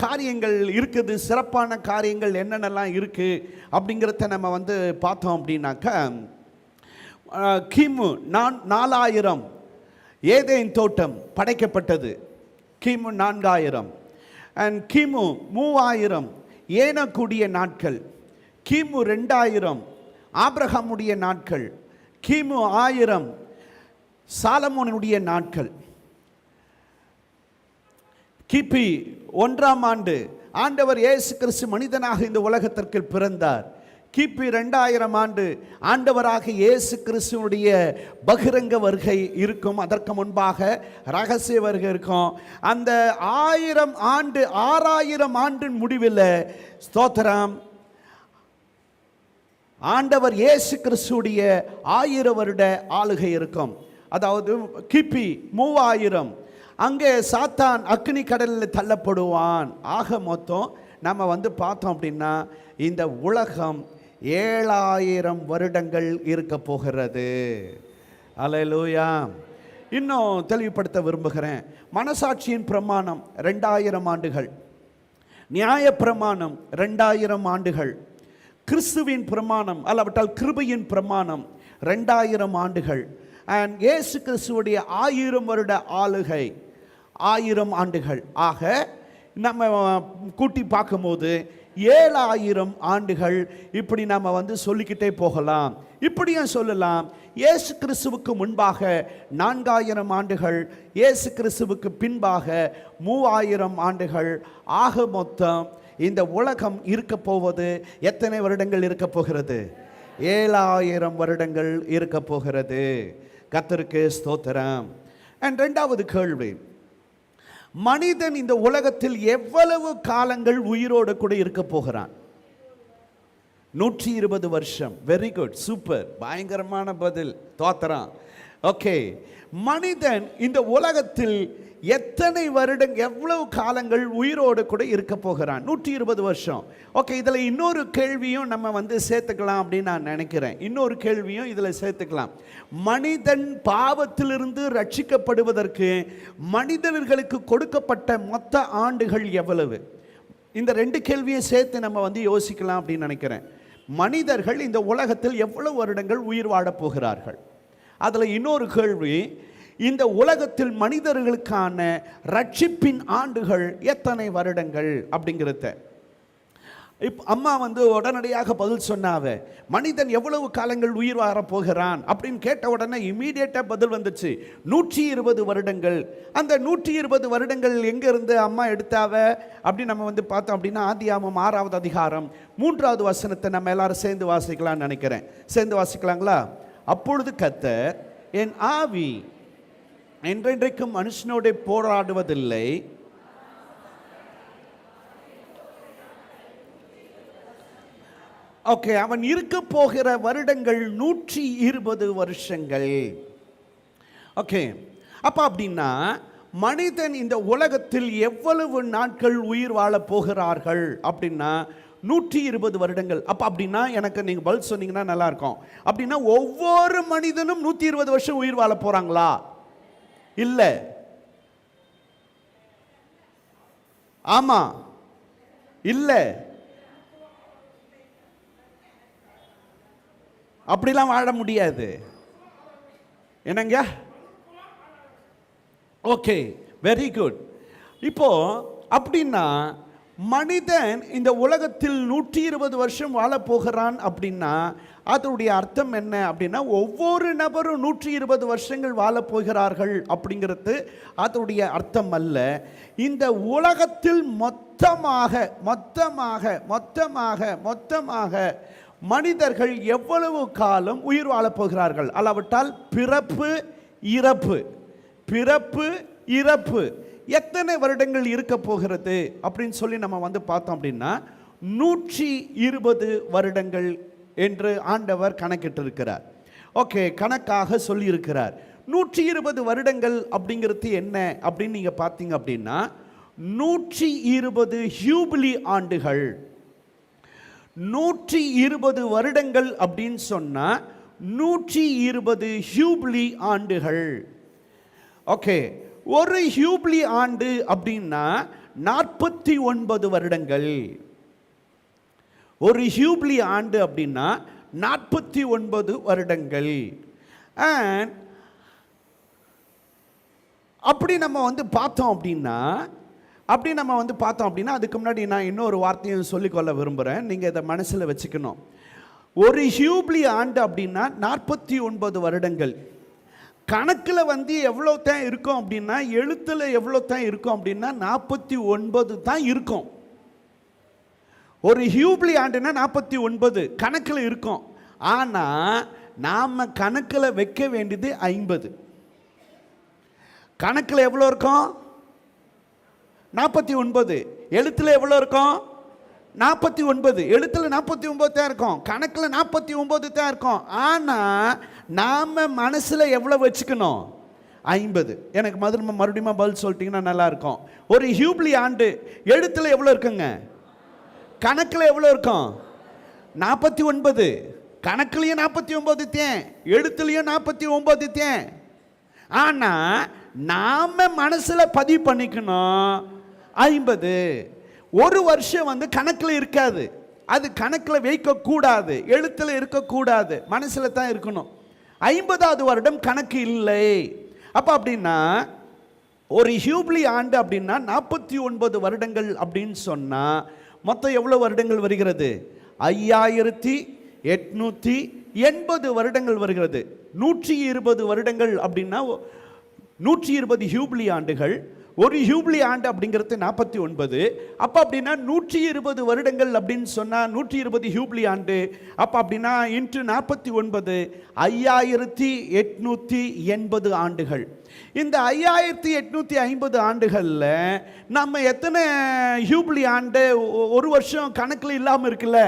காரியங்கள் இருக்குது, சிறப்பான காரியங்கள் என்னென்னலாம் இருக்குது அப்படிங்கிறத நம்ம பார்த்தோம் அப்படின்னாக்கா, கிமு 4000 ஏதேன் தோட்டம் படைக்கப்பட்டது. கிமு 4000 அண்ட் கிமு 3000 ஏனக்கூடிய நாட்கள். கிமு 2000 ஆபிரகாமுடைய நாட்கள். கிமு 1000 சாலமோனுடைய நாட்கள். கிபி 1ஆம் ஆண்டு ஆண்டவர் இயேசு கிறிஸ்து மனிதனாக இந்த உலகத்திற்கு பிறந்தார். கிபி 2000 ஆண்டு ஆண்டவராக இயேசு கிறிஸ்துவுடைய பகிரங்க வருகை இருக்கும். அதற்கு முன்பாக ரகசிய வருகை இருக்கும். அந்த 6000 ஆண்டின் முடிவில் ஸ்தோத்திரம், ஆண்டவர் இயேசு கிறிஸ்துவுடைய 1000 வருட ஆளுகை இருக்கும். அதாவது கிபி 3000 அங்கே சாத்தான் அக்னி கடலில் தள்ளப்படுவான். ஆக மொத்தம் நம்ம பார்த்தோம் அப்படின்னா இந்த உலகம் 7000 வருடங்கள் இருக்க போகிறது. அல்லேலூயா. இன்னும் தெளிவுபடுத்த விரும்புகிறேன். மனசாட்சியின் பிரமாணம் 2000 ஆண்டுகள், நியாய பிரமாணம் 2000 ஆண்டுகள், கிறிஸ்துவின் பிரமாணம் அல்லாவிட்டால் கிருபையின் பிரமாணம் 2000 ஆண்டுகள், அண்ட் இயேசு கிறிஸ்துவுடைய 1000 வருட ஆளுகை 1000 ஆண்டுகள். ஆக நம்ம கூட்டி பார்க்கும்போது 7000 ஆண்டுகள். இப்படி நம்ம சொல்லிக்கிட்டே போகலாம். இப்படியும் சொல்லலாம், இயேசு கிறிஸ்துவுக்கு முன்பாக 4000 ஆண்டுகள், இயேசு கிறிஸ்துவுக்கு பின்பாக 3000 ஆண்டுகள். ஆக மொத்தம் இந்த உலகம் இருக்க போவது எத்தனை வருடங்கள் இருக்க போகிறது? 7000 வருடங்கள் இருக்க போகிறது. கர்த்தருக்கு ஸ்தோத்திரம். அண்ட் இரண்டாவது கேள்வி, மனிதன் இந்த உலகத்தில் எவ்வளவு காலங்கள் உயிரோடு கூட இருக்க போகிறான்? 120 வருஷம். வெரி குட், சூப்பர், பயங்கரமான பதில், தோத்திரம். ஓகே, மனிதன் இந்த உலகத்தில் எத்தனை வருடம் எவ்வளவு காலங்கள் உயிரோடு கூட இருக்க போகிறான்? 120 வருஷம். ஓகே, இதில் இன்னொரு கேள்வியும் நம்ம சேர்த்துக்கலாம் அப்படின்னு நான் நினைக்கிறேன். இன்னொரு கேள்வியும் இதில் சேர்த்துக்கலாம். மனிதன் பாவத்திலிருந்து ரட்சிக்கப்படுவதற்கு மனிதர்களுக்கு கொடுக்கப்பட்ட மொத்த ஆண்டுகள் எவ்வளவு? இந்த ரெண்டு கேள்வியை சேர்த்து நம்ம யோசிக்கலாம் அப்படின்னு நினைக்கிறேன். மனிதர்கள் இந்த உலகத்தில் எவ்வளவு வருடங்கள் உயிர் வாழப் போகிறார்கள்? அதில் இன்னொரு கேள்வி, இந்த உலகத்தில் மனிதர்களுக்கான ரட்சிப்பின் ஆண்டுகள் எத்தனை வருடங்கள் அப்படிங்கிறத. அம்மா உடனடியாக பதில் சொன்னாவ, மனிதன் எவ்வளவு காலங்கள் உயிர் வாழப் போகிறான் அப்படின்னு கேட்ட உடனே இமீடியட்டாக பதில் வந்துச்சு, 120 வருடங்கள். அந்த 120 வருடங்கள் எங்கேருந்து அம்மா எடுத்தாவ அப்படின்னு நம்ம பார்த்தோம் அப்படின்னா ஆதியாகமம் 6வது அதிகாரம் 3வது வசனத்தை நம்ம எல்லாரும் சேர்ந்து வாசிக்கலாம்னு நினைக்கிறேன். சேர்ந்து வாசிக்கலாங்களா? அப்பொழுது கர்த்தர், என் ஆவி என்றென்றைக்கும் மனுஷனோட போராடுவதில்லை, ஓகே, அவன் இருக்க போகிற வருடங்கள் 120 வருஷங்கள். ஓகே, அப்ப அப்படின்னா மனிதன் இந்த உலகத்தில் எவ்வளவு நாட்கள் உயிர் வாழ போகிறார்கள் அப்படின்னா 120 வருடங்கள். அப்ப அப்படின்னா எனக்கு நீங்க பதில் சொன்னீங்கன்னா நல்லா இருக்கும். அப்படின்னா ஒவ்வொரு மனிதனும் 120 வருஷம் உயிர் வாழ போறாங்களா? இல்ல. ஆமா, இல்ல, அப்படிலாம் வாழ முடியாது. என்னங்க? Okay, very good. இப்போ அப்படின்னா மனிதன் இந்த உலகத்தில் 120 வருஷம் வாழ போகிறான் அப்படின்னா அதனுடைய அர்த்தம் என்ன அப்படின்னா ஒவ்வொரு நபரும் 120 வருஷங்கள் வாழ போகிறார்கள் அப்படிங்கிறது அதனுடைய அர்த்தம் அல்ல. இந்த உலகத்தில் மொத்தமாக மனிதர்கள் எவ்வளவு காலம் உயிர் வாழப் போகிறார்கள், அல்லாவிட்டால் பிறப்பு இறப்பு எத்தனை வருடங்கள் இருக்க போகிறது அப்படின்னு சொல்லி நம்ம பார்த்தோம் அப்படின்னா 120 வருடங்கள் என்று ஆண்டவர் கணக்கிட்டிருக்கிறார். ஓகே, கணக்காக சொல்லியிருக்கிறார். 120 வருடங்கள் அப்படிங்கிறது என்ன அப்படின்னு நீங்க பார்த்தீங்க அப்படின்னா 120 ஹியூபிலி ஆண்டுகள். 120 வருடங்கள் அப்படின்னு சொன்னா 120 ஹியூபிலி ஆண்டுகள். ஓகே, ஒரு ஹியூபிலி ஆண்டு அப்படின்னா 49 வருடங்கள். ஒரு ஹியூபிலி ஆண்டு அப்படின்னா 49 வருடங்கள். அண்ட் அப்படி நம்ம பார்த்தோம் அப்படின்னா அதுக்கு முன்னாடி நான் இன்னொரு வார்த்தையும் சொல்லிக்கொள்ள விரும்புகிறேன். நீங்கள் இதை மனசில் வச்சுக்கணும். ஒரு ஹியூபிலி ஆண்டு அப்படின்னா 49 வருடங்கள். கணக்கில் எவ்வளோ தான் இருக்கும் அப்படின்னா, எழுத்தில் எவ்வளோ தான் இருக்கும் அப்படின்னா 49 தான் இருக்கும். ஒரு ஹியூப்ளி ஆண்டுனா 49 கணக்கில் இருக்கும். ஆனால் நாம் கணக்கில் வைக்க வேண்டியது 50. கணக்கில் எவ்வளோ இருக்கும்? 49. எழுத்தில் எவ்வளோ இருக்கும்? 49. எழுத்தில் 49 தான் இருக்கும், கணக்கில் 49 தான் இருக்கும். ஆனால் நாம் மனசில் எவ்வளோ வச்சுக்கணும்? 50. எனக்கு மறுபடியும் பதில் சொல்லிட்டீங்கன்னா நல்லா இருக்கும். ஒரு ஹியூப்ளி ஆண்டு எழுத்தில் எவ்வளோ இருக்குங்க? கணக்கில் எவ்வளோ இருக்கும்? 49. கணக்குலையும் 49 தேன், எழுத்துலையும் 49 தேன். ஆனால் நாம் மனசில் பதிவு பண்ணிக்கணும் 50. ஒரு வருஷம் கணக்கில் இருக்காது, அது கணக்கில் வைக்கக்கூடாது, எழுத்தில் இருக்கக்கூடாது, மனசில் தான் இருக்கணும். 50வது வருடம் கணக்கு இல்லை. அப்போ அப்படின்னா ஒரு ஹியூப்ளி ஆண்டு அப்படின்னா 49 வருடங்கள் அப்படின்னு சொன்னால் மொத்தம் எவ்வளோ வருடங்கள் வருகிறது? 5880 வருடங்கள் வருகிறது. 120 வருடங்கள் அப்படின்னா 120 ஹியூப்ளி ஆண்டுகள். ஒரு ஹியூப்ளி ஆண்டு அப்படிங்கிறது 49. அப்போ அப்படின்னா 120 வருடங்கள் அப்படின்னு சொன்னால் 120 ஹியூப்ளி ஆண்டு. அப்போ அப்படின்னா இன்ட்டு 49 5880 ஆண்டுகள். இந்த 5850 ஆண்டுகளில் நம்ம எத்தனை ஹியூப்ளி ஆண்டு ஒரு வருஷம் கணக்கில் இல்லாமல் இருக்குல்ல,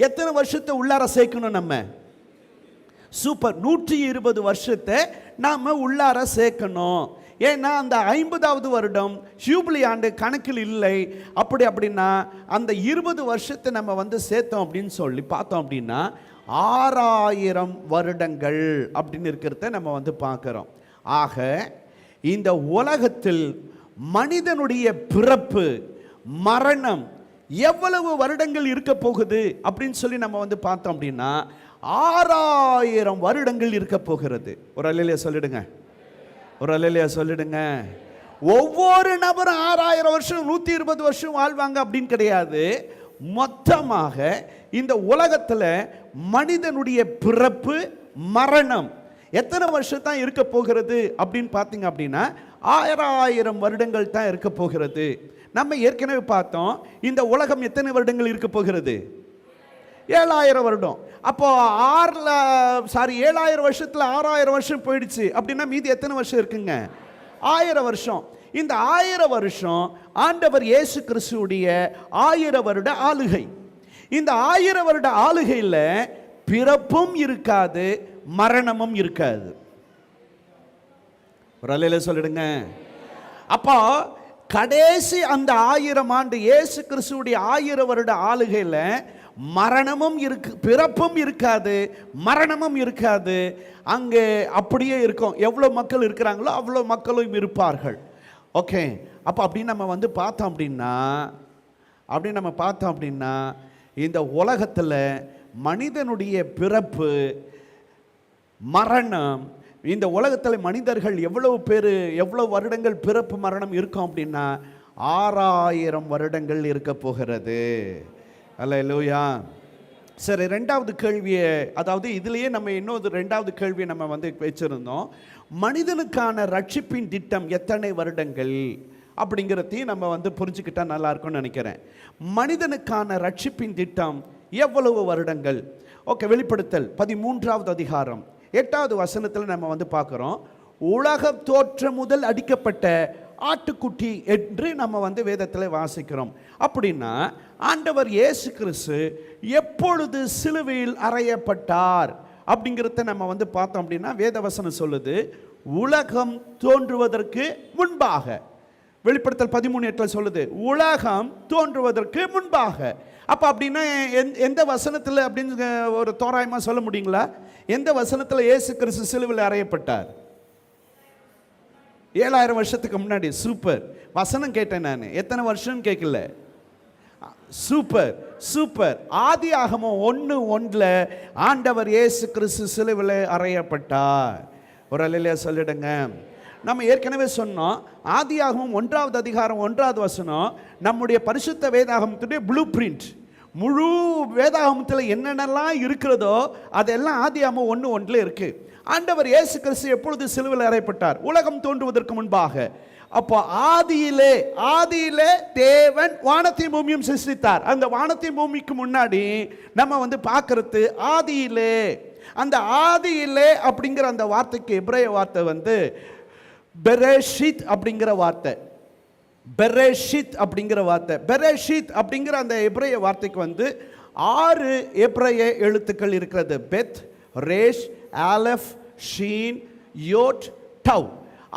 எத்தனை வருஷத்தை உள்ளார சேர்க்கணும் நம்ம? சூப்பர், 120 வருஷத்தை நாம் உள்ளார சேர்க்கணும். ஏன்னா அந்த 50வது வருடம் ஹியூப்ளி ஆண்டு கணக்கில் இல்லை. அப்படின்னா அந்த 20 வருஷத்தை நம்ம சேர்த்தோம் அப்படின்னு சொல்லி பார்த்தோம் அப்படின்னா 6000 வருடங்கள் அப்படின்னு இருக்கிறத நம்ம பார்க்குறோம். ஆக இந்த உலகத்தில் மனிதனுடைய பிறப்பு மரணம் எவ்வளவு வருடங்கள் இருக்க போகுது அப்படின்னு சொல்லி நம்ம பார்த்தோம் அப்படின்னா 6000 வருடங்கள் இருக்க போகிறது. ஒரு அல்லேலூயா சொல்லிடுங்க, ஒரு அல்லேலூயா சொல்லிடுங்க. ஒவ்வொரு நபரும் 6000 வருஷம் 120 வருஷம் வாழ்வாங்க அப்படின்னு கிடையாது. மொத்தமாக இந்த உலகத்தில் மனிதனுடைய பிறப்பு மரணம் எத்தனை வருஷம் தான் இருக்க போகிறது அப்படின்னு பார்த்தீங்க அப்படின்னா 6000 வருடங்கள் தான் இருக்க போகிறது. நம்ம ஏற்கனவே பார்த்தோம் இந்த உலகம் எத்தனை வருடங்கள் இருக்க போகிறது? 7000 வருடம். அப்போ 7000 வருஷத்தில் 6000 வருஷம் போயிடுச்சு அப்படின்னா மீதி எத்தனை வருஷம் இருக்குங்க? 1000 வருஷம். இந்த 1000 வருஷம் ஆண்டவர் இயேசு கிறிஸ்துவுடைய 1000 வருட ஆளுகை. இந்த 1000 வருட ஆளுகையில் பிறப்பும் இருக்காது, மரணமும் இருக்காது. ஒரு அல்லேலூயா சொல்லிடுங்க. அப்போ கடைசி அந்த 1000 ஆண்டு இயேசு கிறிஸ்துவுடைய 1000 வருட ஆளுகையில் மரணமும் பிறப்பும் இருக்காது, மரணமும் இருக்காது. அங்கே அப்படியே இருக்கும். எவ்வளோ மக்கள் இருக்கிறாங்களோ அவ்வளோ மக்களும் இருப்பார்கள். ஓகே, அப்போ அப்படின்னு நம்ம பார்த்தோம் அப்படின்னா இந்த உலகத்தில் மனிதனுடைய பிறப்பு மரணம், இந்த உலகத்தில் மனிதர்கள் எவ்வளோ வருடங்கள் பிறப்பு மரணம் இருக்கும் அப்படின்னா 6000 வருடங்கள் இருக்க போகிறது. அல்லேலூயா. சரி, ரெண்டாவது கேள்வியை, அதாவது இதுலேயே நம்ம இன்னொரு ரெண்டாவது கேள்வியை நம்ம வச்சிருந்தோம். மனிதனுக்கான ரட்சிப்பின் திட்டம் எத்தனை வருடங்கள் அப்படிங்கிறதையும் நம்ம புரிஞ்சுக்கிட்டா நல்லா இருக்கும்னு நினைக்கிறேன். மனிதனுக்கான ரட்சிப்பின் திட்டம் எவ்வளவு வருடங்கள்? ஓகே, வெளிப்படுத்தல் 13வது அதிகாரம் 8வது வசனத்தில் நம்ம பார்க்குறோம். உலக தோற்றம் முதல் அடிக்கப்பட்ட ஆட்டுக்குட்டி என்று நம்ம வேதத்தில் வாசிக்கிறோம். அப்படின்னா ஆண்டவர் இயேசு கிறிஸ்து எப்பொழுது சிலுவையில் அறையப்பட்டார் அப்படிங்கிறத நம்ம பார்த்தோம் அப்படின்னா வேதவசனம் சொல்லுது உலகம் தோன்றுவதற்கு முன்பாக. வெளிப்படுத்தல் 13:8 சொல்லுது உலகம் தோன்றுவதற்கு முன்பாக. அப்போ அப்படின்னா எந்த வசனத்தில் அப்படின்னு ஒரு தோராயமாக சொல்ல முடியுங்களா? எந்த வசனத்தில் இயேசு கிறிஸ்து சிலுவையில் அறையப்பட்டார்? 7000 வருஷத்துக்கு முன்னாடி. சூப்பர், வசனம் கேட்டேன் நான், எத்தனை வருஷம் கேட்கல. Super super. ஆதியாகமம் 1:1 ஆண்டவர் இயேசு கிறிஸ்து சிலுவையில் அறையப்பட்டார். ஒரு அல்லேலூயா சொல்லிடுங்க. நம்ம ஏற்கனவே சொன்னோம் ஆதியாகமம் 1வது அதிகாரம் 1வது வசனம் நம்முடைய பரிசுத்த வேதாகமத்துடைய ப்ளூ பிரிண்ட். முழு வேதாகமத்தில் என்னென்னலாம் இருக்கிறதோ அதெல்லாம் ஆதியாகமம் 1:1 இருக்குது. ஆண்டவர் இயேசு கிறிஸ்து எப்பொழுது சிலுவையில் அறையப்பட்டார்? உலகம் தோன்றுவதற்கு முன்பாக. அப்போ ஆதியிலே தேவன் வானத்தையும் பூமியும் சிருஷ்டித்தார். அந்த வானத்தையும் பூமிக்கு முன்னாடி நம்ம பார்க்கறது ஆதியிலே. அந்த ஆதியிலே அப்படிங்கிற அந்த வார்த்தைக்கு எபிரேய வார்த்தை பெரேஷித் அப்படிங்கிற வார்த்தை. பெரேஷித் அப்படிங்கிற வார்த்தை, பெரேஷித் அப்படிங்கிற அந்த எபிரேய வார்த்தைக்கு 6 எபிரேய எழுத்துக்கள் இருக்கிறது. பெத், ரேஷ், ஆலெஃப், ஷீன், யோட், டவ்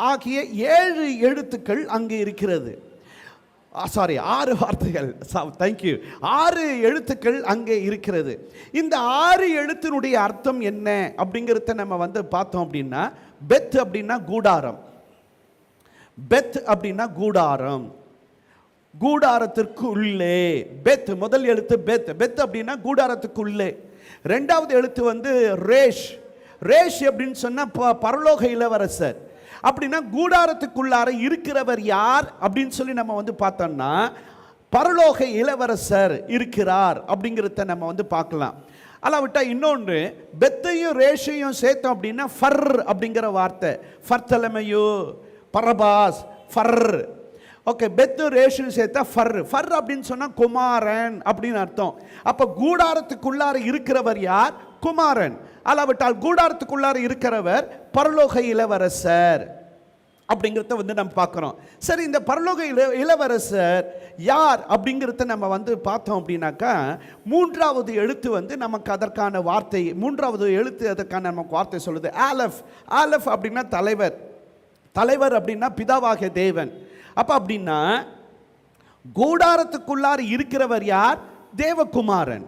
ஆகிய 7 எழுத்துக்கள் அங்கே இருக்கிறது. 6 வார்த்தைகள், தேங்க்யூ, 6 எழுத்துக்கள் அங்கே இருக்கிறது. இந்த 6 எழுத்தினுடைய அர்த்தம் என்ன அப்படிங்கிறத நம்ம பார்த்தோம் அப்படின்னா, பெத் அப்படின்னா கூடாரம். பெத் அப்படின்னா கூடாரம், கூடாரத்திற்கு உள்ளே. பெத் முதல் எழுத்து பெத், பெத் அப்படின்னா கூடாரத்துக்கு உள்ளே. ரெண்டாவது எழுத்து ரேஷ். ரேஷ் அப்படின்னு சொன்னா பரலோக இளவரசர். அப்படின்னா கூடாரத்துக்குள்ளார இருக்கிறவர் யார் அப்படின்னு சொல்லி நம்ம பார்த்தோம்னா, பரலோக இளவரசர் இருக்கிறார் அப்படிங்கிறத நம்ம பார்க்கலாம். அல்லாவிட்டா இன்னொன்று, பெத்தையும் ரேஷையும் சேர்த்தோம் அப்படின்னா ஃபர் அப்படிங்கிற வார்த்தை. ஃபர்தலமையோ, பரபாஸ், ஃபர். ஓகே, பெத்து ரேஷு சேர்த்தா ஃபர். ஃபர் அப்படின்னு சொன்னா குமாரன் அப்படின்னு அர்த்தம். அப்ப கூடாரத்துக்குள்ளார இருக்கிறவர் யார்? குமாரன். அல்லாவிட்டால் கூடாரத்துக்குள்ளார இருக்கிறவர் பரலோக இளவரசர் அப்படிங்கிறத நம்ம பார்க்குறோம். சரி, இந்த பரலோக இளவரசர் யார் அப்படிங்கிறத நம்ம பார்த்தோம் அப்படின்னாக்கா, மூன்றாவது எழுத்து நமக்கு அதற்கான வார்த்தை, மூன்றாவது எழுத்து அதற்கான நமக்கு வார்த்தை சொல்லுது ஆலெஃப். ஆலெஃப் அப்படின்னா தலைவர். தலைவர் அப்படின்னா பிதாவாகிய தேவன். அப்ப அப்படின்னா கூடாரத்துக்குள்ளார இருக்கிறவர் யார்? தேவகுமாரன்.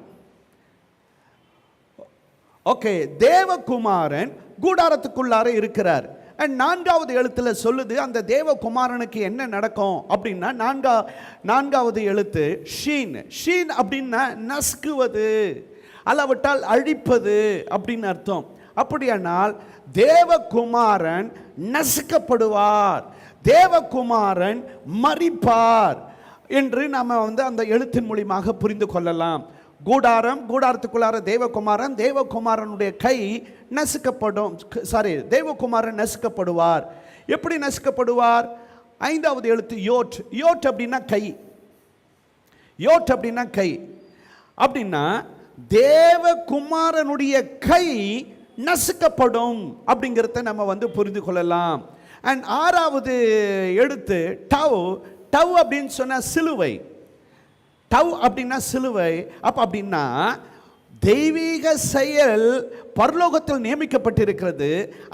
ஓகே, தேவகுமாரன் கூடாரத்துக்குள்ளார இருக்கிறார். நான்காவது எழுத்துல சொல்லுது அந்த தேவகுமாரனுக்கு என்ன நடக்கும் அப்படின்னா, நான்காவது எழுத்து ஷீன். ஷீன் அப்படின்னா நசுக்குவது, அல்லாவிட்டால் அழிப்பது அப்படின்னு அர்த்தம். அப்படியானால் தேவகுமாரன் நசுக்கப்படுவார், தேவகுமாரன் மரிப்பார் என்று நாம அந்த எழுத்தின் மூலமாக புரிந்து கொள்ளலாம். கூடாரம், கூடாரத்துக்குள்ளார தேவகுமாரன், தேவகுமாரனுடைய கை நசுக்கப்படும். தேவகுமாரன் நசுக்கப்படுவார். எப்படி நசுக்கப்படுவார்? ஐந்தாவது எழுத்து யோட். யோட் அப்படின்னா கை. யோட் அப்படின்னா கை. அப்படின்னா தேவகுமாரனுடைய கை நசுக்கப்படும் அப்படிங்கிறத நம்ம புரிந்து கொள்ளலாம். அண்ட் ஆறாவது எழுத்து டவ். டவ் அப்படின்னு சொன்னா சிலுவை. டவ் அப்படின்னா சிலுவை. அப்ப அப்படின்னா தெய்வீக செயல் பரலோகத்தில் நியமிக்கப்பட்டிருக்கிறது.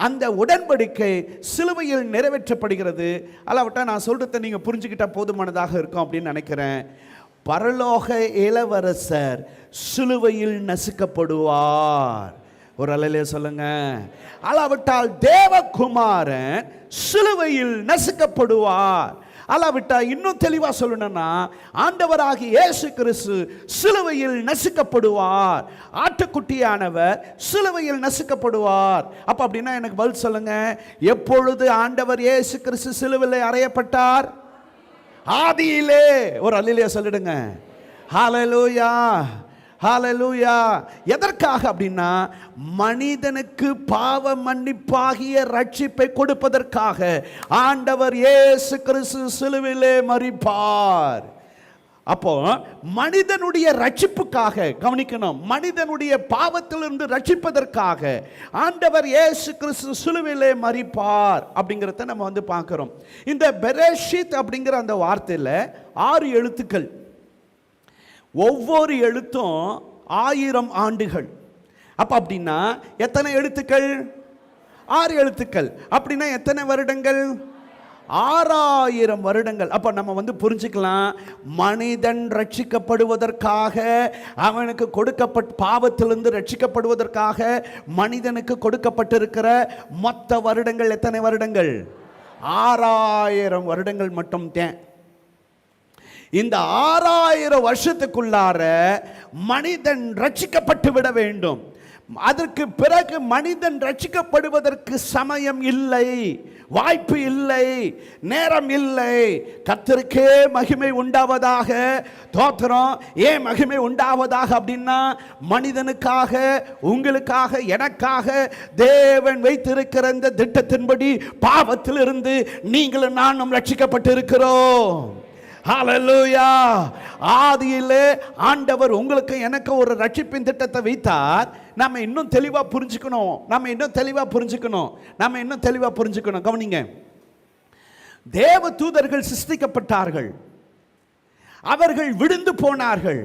அந்த உடன்படிக்கை சிலுவையில் நிறைவேற்றப்படுகிறது. அல்லாவிட்டா நான் சொல்றதை நீங்க புரிஞ்சுக்கிட்டா போதுமானதாக இருக்கும் அப்படின்னு நினைக்கிறேன். பரலோக இளவரசர் சிலுவையில் நசுக்கப்படுவார். ஒரு அல்லேலூயா சொல்லுங்க. அல்லாவிட்டால் தேவகுமாரன் சிலுவையில் நசுக்கப்படுவார். அல்லாவிட்டா இன்னும் தெளிவா சொல்லணும்னா, ஆண்டவராகிய இயேசு கிறிஸ்து சிலுவையில் நசுக்கப்படுவார். ஆட்டுக்குட்டியானவர் சிலுவையில் நசுக்கப்படுவார். அப்ப அப்படின்னா எனக்கு பதில் சொல்லுங்க, எப்பொழுது ஆண்டவர் இயேசு கிறிஸ்து சிலுவையில் அறையப்பட்டார்? ஆதியிலே. ஒரு அல்லேலூயா சொல்லிடுங்க. ஹல்லேலூயா, ஹல்லேலூயா. எதற்காக அப்படின்னா, மனிதனுக்கு பாவ மன்னிப்பாகிய ரட்சிப்பை கொடுப்பதற்காக ஆண்டவர் இயேசு கிறிஸ்து சிலுவையிலே மரிப்பார். அப்போ மனிதனுடைய ரட்சிப்புக்காக கவனிக்கணும், மனிதனுடைய பாவத்திலிருந்து ரட்சிப்பதற்காக ஆண்டவர் இயேசு கிறிஸ்து சிலுவையிலே மரிப்பார் அப்படிங்கிறத நம்ம பார்க்கிறோம். இந்த பெரேஷித் அப்படிங்கிற அந்த வார்த்தையில் 6 எழுத்துக்கள். ஒவ்வொரு எழுத்தும் 1000 ஆண்டுகள். அப்ப அப்படின்னா எத்தனை எழுத்துக்கள்? 6 எழுத்துக்கள். அப்படின்னா எத்தனை வருடங்கள்? 6000 வருடங்கள். அப்ப நம்ம புரிஞ்சுக்கலாம், மனிதன் ரட்சிக்கப்படுவதற்காக, அவனுக்கு கொடுக்கப்பட்ட பாவத்திலிருந்து ரட்சிக்கப்படுவதற்காக மனிதனுக்கு கொடுக்கப்பட்டிருக்கிற மொத்த வருடங்கள் எத்தனை வருடங்கள்? 6000 வருடங்கள் மட்டும் தான். இந்த 6000 வருஷத்துக்குள்ளார மனிதன் ரட்சிக்கப்பட்டு விட வேண்டும். அதற்கு பிறகு மனிதன் ரட்சிக்கப்படுவதற்கு சமயம் இல்லை, வாய்ப்பு இல்லை, நேரம் இல்லை. கர்த்தருக்கே மகிமை உண்டாவதாக. தோத்திரம். ஏன் மகிமை உண்டாவதாக அப்படின்னா, மனிதனுக்காக, உங்களுக்காக, எனக்காக தேவன் வைத்திருக்கிற இந்த திட்டத்தின்படி பாவத்திலிருந்து நீங்களும் நானும் ரட்சிக்கப்பட்டு இருக்கிறோம். ஹல்லேலூயா. ஆதியிலே ஆண்டவர் உங்களுக்கு எனக்கு ஒரு ரட்சிப்பின் திட்டத்தை வைத்தார். நம்ம இன்னும் தெளிவா புரிஞ்சுக்கணும். கவனிங்க. தேவ தூதர்கள் சிருஷ்டிக்கப்பட்டார்கள், அவர்கள் விழுந்து போனார்கள்.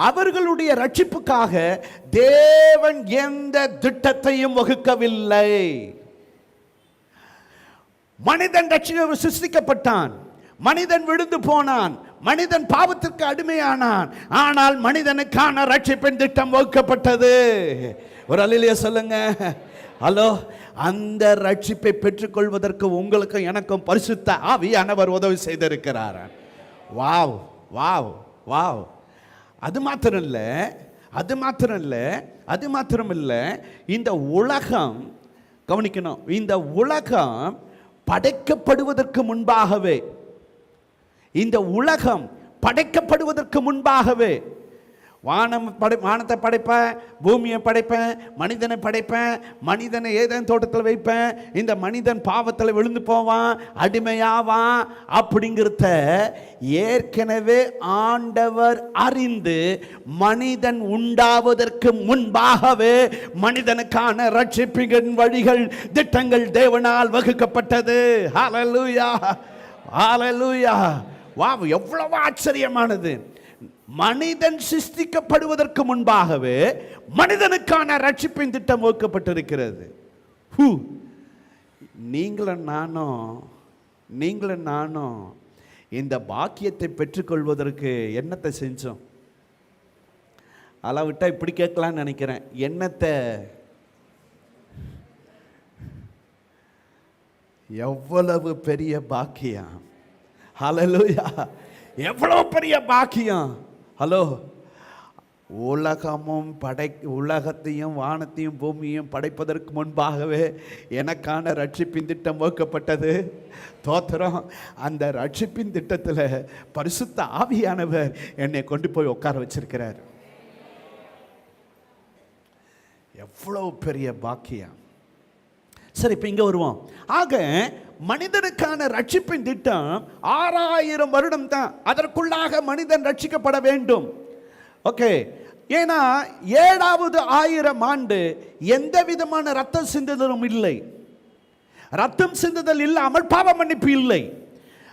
அவர்களுடைய ரட்சிப்புக்காக தேவன் எந்த திட்டத்தையும் வகுக்கவில்லை. மனிதன் சிருஷ்டிக்கப்பட்டான், மனிதன் விழுந்து போனான், மனிதன் பாவத்திற்கு அடிமையானான். ஆனால் மனிதனுக்கான ரட்சிப்பின் திட்டம் வகுக்கப்பட்டது. ஒரு அல்லேலூயா சொல்லுங்க. ஹலோ. அந்த ரட்சிப்பை பெற்றுக்கொள்வதற்கு உங்களுக்கு எனக்கும் பரிசுத்த ஆவியானவர் உதவி செய்திருக்கிறார். Wow wow wow. அது மாத்திரம் இல்லை, இந்த உலகம், கவனிக்கணும், இந்த உலகம் படைக்கப்படுவதற்கு முன்பாகவே வானத்தை படைப்பேன், பூமியை படைப்பேன், மனிதனை படைப்பேன், மனிதனை ஏதேன் தோட்டத்தில் வைப்பேன், இந்த மனிதன் பாவத்தில் விழுந்து போவான், அடிமையாவான் அப்படிங்கிறத ஏற்கனவே ஆண்டவர் அறிந்து மனிதன் உண்டாவதற்கு முன்பாகவே மனிதனுக்கான ரட்சிப்பின் வழிகள், திட்டங்கள் தேவனால் வகுக்கப்பட்டது. ஹல்லேலூயா, ஹல்லேலூயா. வாவ், எவ்வளவு ஆச்சரியமானது. மனிதன் சிருஷ்டிக்கப்படுவதற்கு முன்பாகவே மனிதனுக்கான ரட்சிப்பின் திட்டம் வகுக்கப்பட்டிருக்கிறது. நீங்களும் நானும் இந்த பாக்கியத்தை பெற்றுக்கொள்வதற்கு என்னத்தை செஞ்சோம்? அளவிட்டா இப்படி கேட்கலான்னு நினைக்கிறேன். என்னத்தை? எவ்வளவு பெரிய பாக்கியம். ஹல்லேலூயா. எவ்வளவு பெரிய பாக்கியம். ஹலோ. உலகத்தையும் வானத்தையும் பூமியையும் படைப்பதற்கு முன்பாகவே எனக்கான ரட்சிப்பின் திட்டம் வகுக்கப்பட்டது. தோத்திரம். அந்த ரட்சிப்பின் திட்டத்தில் பரிசுத்த ஆவியானவர் என்னை கொண்டு போய் உட்கார வச்சிருக்கிறார். எவ்வளவு பெரிய பாக்கியம். சரி, இப்போ இங்கே வருவோம். ஆக மனிதனுக்கான ரட்சிப்பின் திட்டம் 6000 வருடம் தான். அதற்குள்ளாக மனிதன் ரட்சிக்கப்பட வேண்டும். ஓகே. ஏன்னா 7வது 1000 ஆண்டு எந்த விதமான ரத்தம் சிந்துதலும் இல்லை. ரத்தம் சிந்துதல் இல்லாமல் பாவ மன்னிப்பு இல்லை.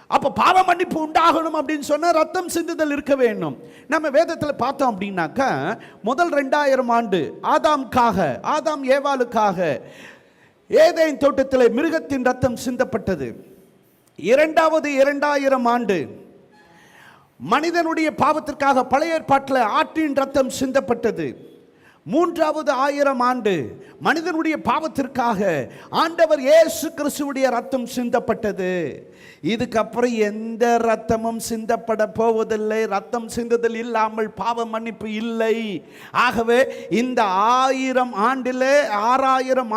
அப்போ பாவ மன்னிப்பு உண்டாகணும் அப்படின்னு சொன்னால் ரத்தம் சிந்துதல் இருக்க வேண்டும். நம்ம வேதத்தில் பார்த்தோம் அப்படின்னாக்கா, முதல் 2000 ஆண்டு ஆதாம் ஏவாளுக்காக ஏதேன் தோட்டத்தில் மிருகத்தின் ரத்தம் சிந்தப்பட்டது. 2வது 2000 ஆண்டு மனிதனுடைய பாவத்திற்காக பழைய ஏற்பாட்டில் ஆற்றின் ரத்தம் சிந்தப்பட்டது. 3வது 1000 ஆண்டு மனிதனுடைய பாவத்திற்காக ஆண்டவர் இயேசு கிறிஸ்துவுடைய ரத்தம் சிந்தப்பட்டது. இதுக்கப்புறம் எந்த ரத்தமும் சிந்தப்பட போவதில்லை. ரத்தம் சிந்துதல் இல்லாமல் பாவ மன்னிப்பு இல்லை. ஆகவே இந்த 6000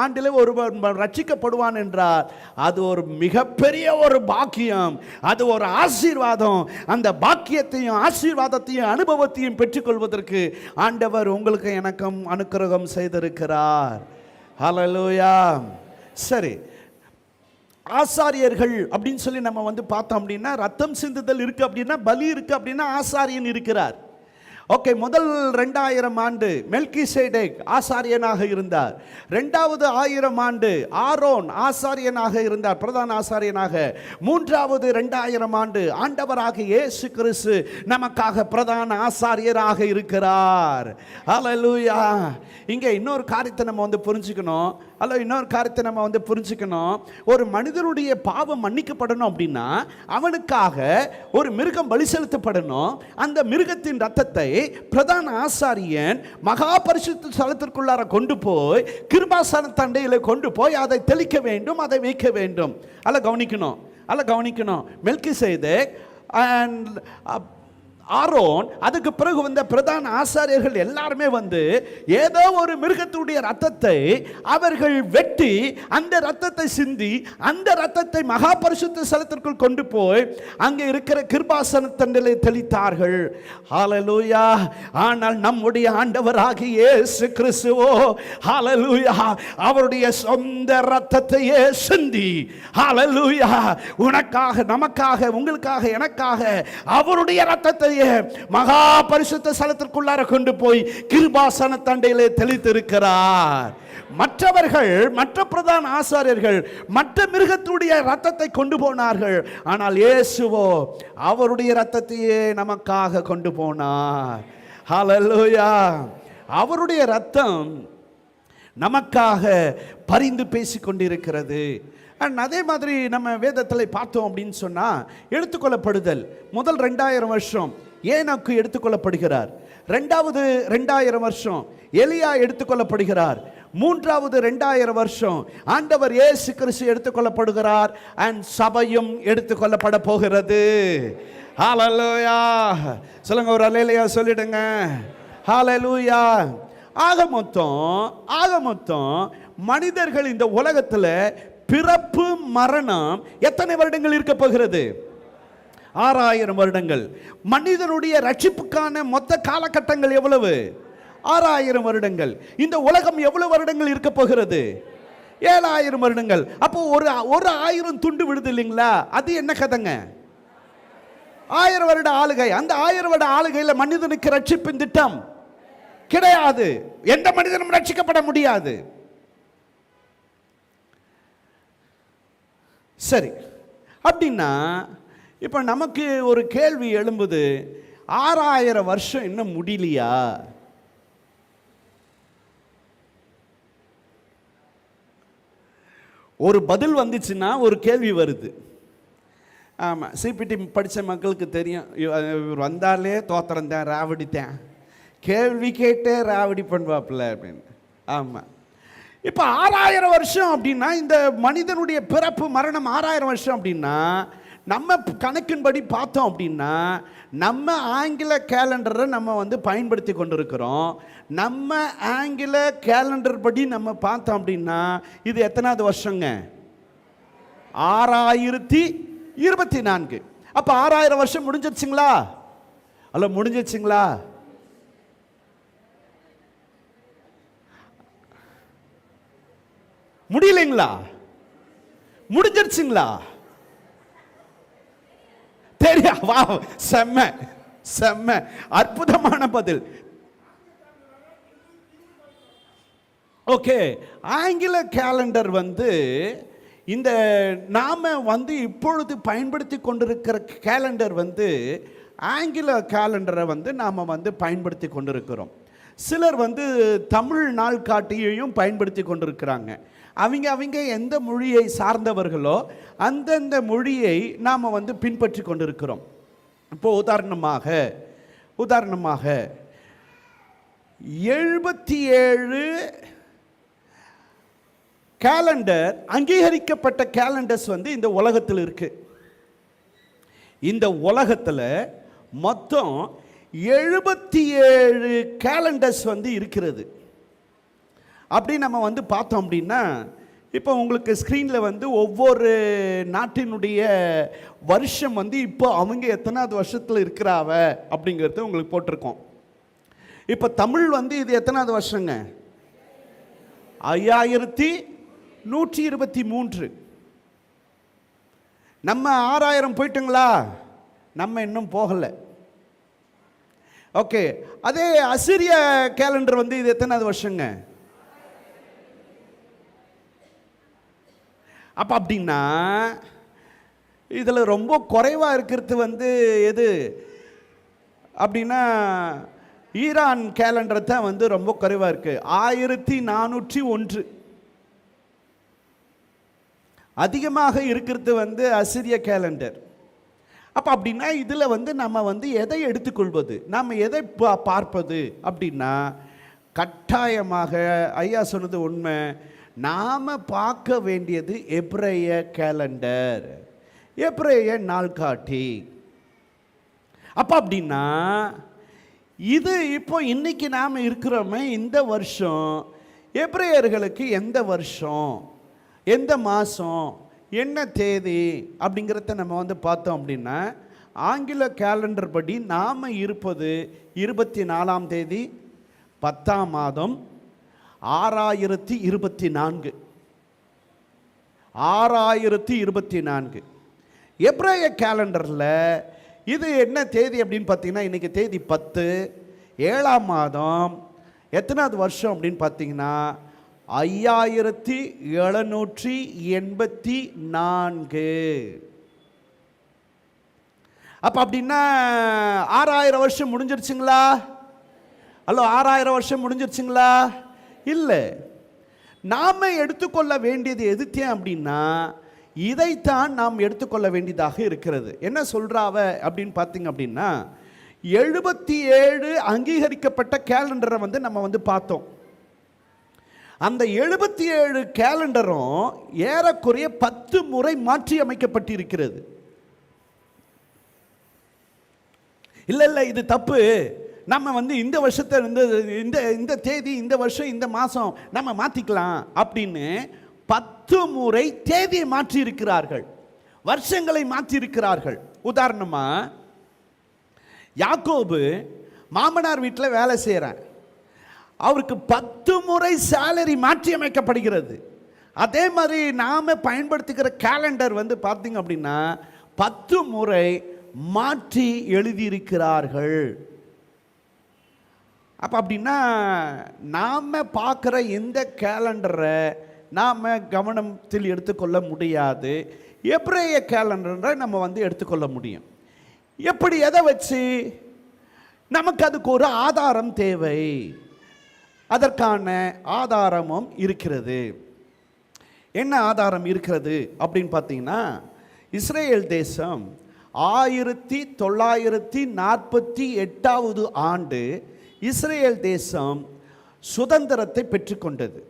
ஆண்டிலே ஒருவர் ரட்சிக்கப்படுவான் என்றால் அது ஒரு மிகப்பெரிய ஒரு பாக்கியம், அது ஒரு ஆசீர்வாதம். அந்த பாக்கியத்தையும் ஆசீர்வாதத்தையும் அனுபவத்தையும் பெற்றுக்கொள்வதற்கு ஆண்டவர் உங்களுக்கு எனக்கும் அனுக்கிரகம் செய்திருக்கிறார். ஹல்லேலூயா. சரி, ஆசாரியர்கள் அப்படின்னு சொல்லி நம்ம பார்த்தோம் அப்படின்னா, ரத்தம் சிந்துதல் இருக்கு அப்படின்னா, பலி இருக்கு அப்படின்னா, ஆசாரியன் இருக்கிறார். ஓகே. முதல் 2000 ஆண்டு மெல்கிசேடேக் ஆசாரியனாக இருந்தார். 2வது 1000 ஆண்டு ஆரோன் ஆசாரியனாக இருந்தார், பிரதான ஆசாரியனாக. 3வது 2000 ஆண்டு ஆண்டவராக இயேசு கிறிஸ்து நமக்காக பிரதான ஆசாரியராக இருக்கிறார். ஹல்லேலூயா. இங்கே இன்னொரு காரியத்தை நம்ம புரிஞ்சுக்கணும். ஒரு மனிதனுடைய பாவம் மன்னிக்கப்படணும் அப்படின்னா அவனுக்காக ஒரு மிருகம் பலி செலுத்தப்படணும். அந்த மிருகத்தின் ரத்தத்தை பிரதான ஆசாரியன் மகா பரிசுத்த ஸ்தலத்திற்குள்ளார கொண்டு போய் கிருபாசன தண்டையில் கொண்டு போய் அதை தெளிக்க வேண்டும், அதை வைக்க வேண்டும். கவனிக்கணும். மெல்கிசேதேக் ஆரோன், அதுக்கு பிறகு வந்த பிரதான ஆசாரியர்கள் எல்லாருமே வந்து ஏதோ ஒரு மிருகத்துடைய ரத்தத்தை அவர்கள் வெட்டி அந்த ரத்தத்தை சிந்தி அந்த ரத்தத்தை மகா பரிசுத்த ஸ்தலத்திற்குள் கொண்டு போய் அங்கே இருக்கிற கிருபாசன தண்டிலே தெளித்தார்கள். ஹல்லேலூயா. ஆனால் நம்முடைய ஆண்டவராகிய இயேசு கிறிஸ்துவோ ஹல்லேலூயா அவருடைய சொந்த ரத்தத்தையே சிந்தி ஹல்லேலூயா உனக்காக, நமக்காக, உங்களுக்காக, எனக்காக அவருடைய ரத்தத்தை மகா பரிசுத்த ஸ்தலத்திற்குள்ளார கொண்டு போய் கிருபாசன தண்டையிலே தெளித்திருக்கிறார். மற்றவர்கள், மற்ற பிரதான ஆசாரியர்கள் மற்ற மிருகத்துடைய ரத்தத்தை கொண்டு போனார்கள். ஆனால் இயேசுவோ அவருடைய ரத்தத்தையே நமக்காக கொண்டு போனார். ஹல்லேலூயா. அவருடைய ரத்தம் நமக்காக பரிந்து பேசிக் கொண்டிருக்கிறது. அதே மாதிரி நம்ம வேதத்தில் பார்த்தோம் அப்படின்னு சொன்னால், எடுத்துக்கொள்ளப்படுதல் முதல் 2000 வருஷம் ஏனோக்கு எடுத்துக்கொள்ளப்படுகிறார். ரெண்டாவது 2000 வருஷம் எலியா எடுத்துக்கொள்ளப்படுகிறார். மூன்றாவது 2000 வருஷம் ஆண்டவர் இயேசு கிறிஸ்து எடுத்துக்கொள்ளப்படுகிறார். அண்ட் சபையும் எடுத்துக்கொள்ளப்பட போகிறது. ஹல்லேலூயா. சொல்லுங்க, ஒரு அல்லேலூயா சொல்லிடுங்க. ஹல்லேலூயா. ஆக மொத்தம் மனிதர்கள் இந்த உலகத்தில் பிறப்பு மரணம் எத்தனை வருடங்கள் இருக்க போகிறது? 6000 வருடங்கள். மனிதனுடைய ரட்சிப்புக்கான மொத்த காலகட்டங்கள் எவ்வளவு? 6000 வருடங்கள். இந்த உலகம் எவ்வளவு வருடங்கள் இருக்க போகிறது? 7000 வருடங்கள். அப்போ ஒரு 1000 துண்டு விடுது இல்லைங்களா? அது என்ன கதைங்க? 1000 வருட ஆளுகை. அந்த 1000 வருட ஆளுகையில் மனிதனுக்கு ரட்சிப்பின் திட்டம் கிடையாது. எந்த மனிதனும் ரட்சிக்கப்பட முடியாது. சரி, அப்படின்னா இப்போ நமக்கு ஒரு கேள்வி எழும்புது, 6000 வருஷம் இன்னும் முடியலையா? ஒரு பதில் வந்துச்சுன்னா ஒரு கேள்வி வருது. ஆமாம், சிபிடி படித்த மக்களுக்கு தெரியும், இவர் வந்தாலே தோத்திரந்தேன், ராவடித்தேன், கேள்வி கேட்டே ராவடி பண்ணுவாப்பில்ல அப்படின்னு. ஆமாம், இப்போ 6000 வருஷம் அப்படின்னா, இந்த மனிதனுடைய பிறப்பு மரணம் 6000 வருஷம் அப்படின்னா, நம்ம கணக்கின்படி பார்த்தோம் அப்படின்னா, நம்ம ஆங்கில கேலண்டரை நம்ம வந்து பயன்படுத்தி கொண்டிருக்கிறோம். நம்ம ஆங்கில கேலண்டர் படி நம்ம பார்த்தோம் அப்படின்னா, இது எத்தனாவது வருஷங்க? 6024. அப்போ 6000 வருஷம் முடிஞ்சிருச்சுங்களா? அல்ல, முடிஞ்சிருச்சுங்களா? முடியலைங்களா? முடிஞ்சிருச்சுங்களா? தெரியா? வா, செம்ம செம்ம அற்புதமான பதில். ஓகே, ஆங்கில கேலண்டர் வந்து இந்த நாம வந்து இப்பொழுது பயன்படுத்தி கொண்டிருக்கிற கேலண்டர் வந்து ஆங்கில கேலண்டரை வந்து நாம் வந்து பயன்படுத்தி கொண்டிருக்கிறோம். சிலர் வந்து தமிழ் நாள் காட்டியையும் பயன்படுத்தி கொண்டிருக்கிறாங்க. அவங்க எந்த மொழியை சார்ந்தவர்களோ அந்தந்த மொழியை நாம் வந்து பின்பற்றி கொண்டிருக்கிறோம். இப்போ உதாரணமாக 77 கேலண்டர், அங்கீகரிக்கப்பட்ட கேலண்டர்ஸ் வந்து இந்த உலகத்தில் இருக்கு. இந்த உலகத்தில் மொத்தம் 77 கேலண்டர்ஸ் வந்து இருக்கிறது. அப்படி நம்ம வந்து பார்த்தோம் அப்படின்னா, இப்போ உங்களுக்கு ஸ்க்ரீனில் வந்து ஒவ்வொரு நாட்டினுடைய வருஷம் வந்து இப்போ அவங்க எத்தனாவது வருஷத்தில் இருக்கிறாவ அப்படிங்கிறது உங்களுக்கு போட்டிருக்கோம். இப்போ தமிழ் வந்து இது எத்தனாவது வருஷங்க? 5123. நம்ம 6000 போயிட்டுங்களா? நம்ம இன்னும் போகலை. ஓகே, அதே அசிரிய கேலண்டர் வந்து இது எத்தனாவது வருஷங்க? அப்போ அப்படின்னா இதில் ரொம்ப குறைவாக இருக்கிறது வந்து எது அப்படின்னா, ஈரான் கேலண்டர் தான் வந்து ரொம்ப குறைவாக இருக்குது. 1401. அதிகமாக இருக்கிறது வந்து அசிரிய கேலண்டர். அப்போ அப்படின்னா இதில் வந்து நம்ம வந்து எதை எடுத்துக்கொள்வது, நாம் எதை பார்ப்பது அப்படின்னா, கட்டாயமாக ஐயா சொன்னது உண்மை, நாம் பார்க்க வேண்டியது எபிரேய கேலண்டர், எபிரேய நாள்காட்டி. அப்போ அப்படின்னா இது இப்போ இன்னைக்கு நாம் இருக்கிறோமே இந்த வருஷம் எபிரேயர்களுக்கு எந்த வருஷம், எந்த மாதம், என்ன தேதி அப்படிங்கிறத நம்ம பார்த்தோம் அப்படின்னா, ஆங்கில கேலண்டர் படி நாம் இருப்பது 24ஆம் தேதி 10ஆம் மாதம் 6024. 6024. எபிரேய கேலண்டரில் இது என்ன தேதி அப்படின்னு பார்த்தீங்கன்னா, இன்றைக்கி தேதி 10 7ஆம் மாதம் எத்தனாவது வருஷம் அப்படின்னு பார்த்தீங்கன்னா 5784. அப்போ அப்படின்னா 6000 வருஷம் முடிஞ்சிருச்சுங்களா? ஹலோ, 6000 வருஷம் முடிஞ்சிருச்சுங்களா? இல்லை. நாம் எடுத்துக்கொள்ள வேண்டியது எதுத்தேன் அப்படின்னா, இதைத்தான் நாம் எடுத்துக்கொள்ள வேண்டியதாக இருக்கிறது. என்ன சொல்கிறாவ அப்படின்னு பார்த்தீங்க அப்படின்னா, 77 அங்கீகரிக்கப்பட்ட கேலண்டரை நம்ம பார்த்தோம். அந்த 77 கேலண்டரும் ஏறக்குறைய 10 முறை மாற்றி அமைக்கப்பட்டிருக்கிறது. இல்லை இது தப்பு, நம்ம இந்த வருஷத்தை இந்த இந்த தேதி, இந்த வருஷம், இந்த மாதம் நம்ம மாற்றிக்கலாம் அப்படின்னு 10 முறை தேதியை மாற்றி இருக்கிறார்கள், வருஷங்களை மாற்றி இருக்கிறார்கள். உதாரணமாக, யாக்கோபு மாமனார் வீட்டில் வேலை செய்கிறார். அவருக்கு 10 முறை சேலரி மாற்றி அமைக்கப்படுகிறது. அதே மாதிரி நாம் பயன்படுத்துகிற கேலண்டர் பார்த்தீங்க அப்படின்னா 10 முறை மாற்றி எழுதியிருக்கிறார்கள். அப்போ அப்படின்னா நாம் பார்க்குற இந்த கேலண்டரை நாம் கவனத்தில் எடுத்துக்கொள்ள முடியாது. எபிரேய கேலண்டரை நம்ம எடுத்துக்கொள்ள முடியும். எப்படி, எதை வச்சு? நமக்கு அதுக்கு ஒரு ஆதாரம் தேவை. அதற்கான ஆதாரமும் இருக்கிறது. என்ன ஆதாரம் இருக்கிறது அப்படின்னு பார்த்தீங்கன்னா, இஸ்ரேல் தேசம் 1948 ஆண்டு இஸ்ரேல் தேசம் சுதந்திரத்தை பெற்றுக்கொண்டது,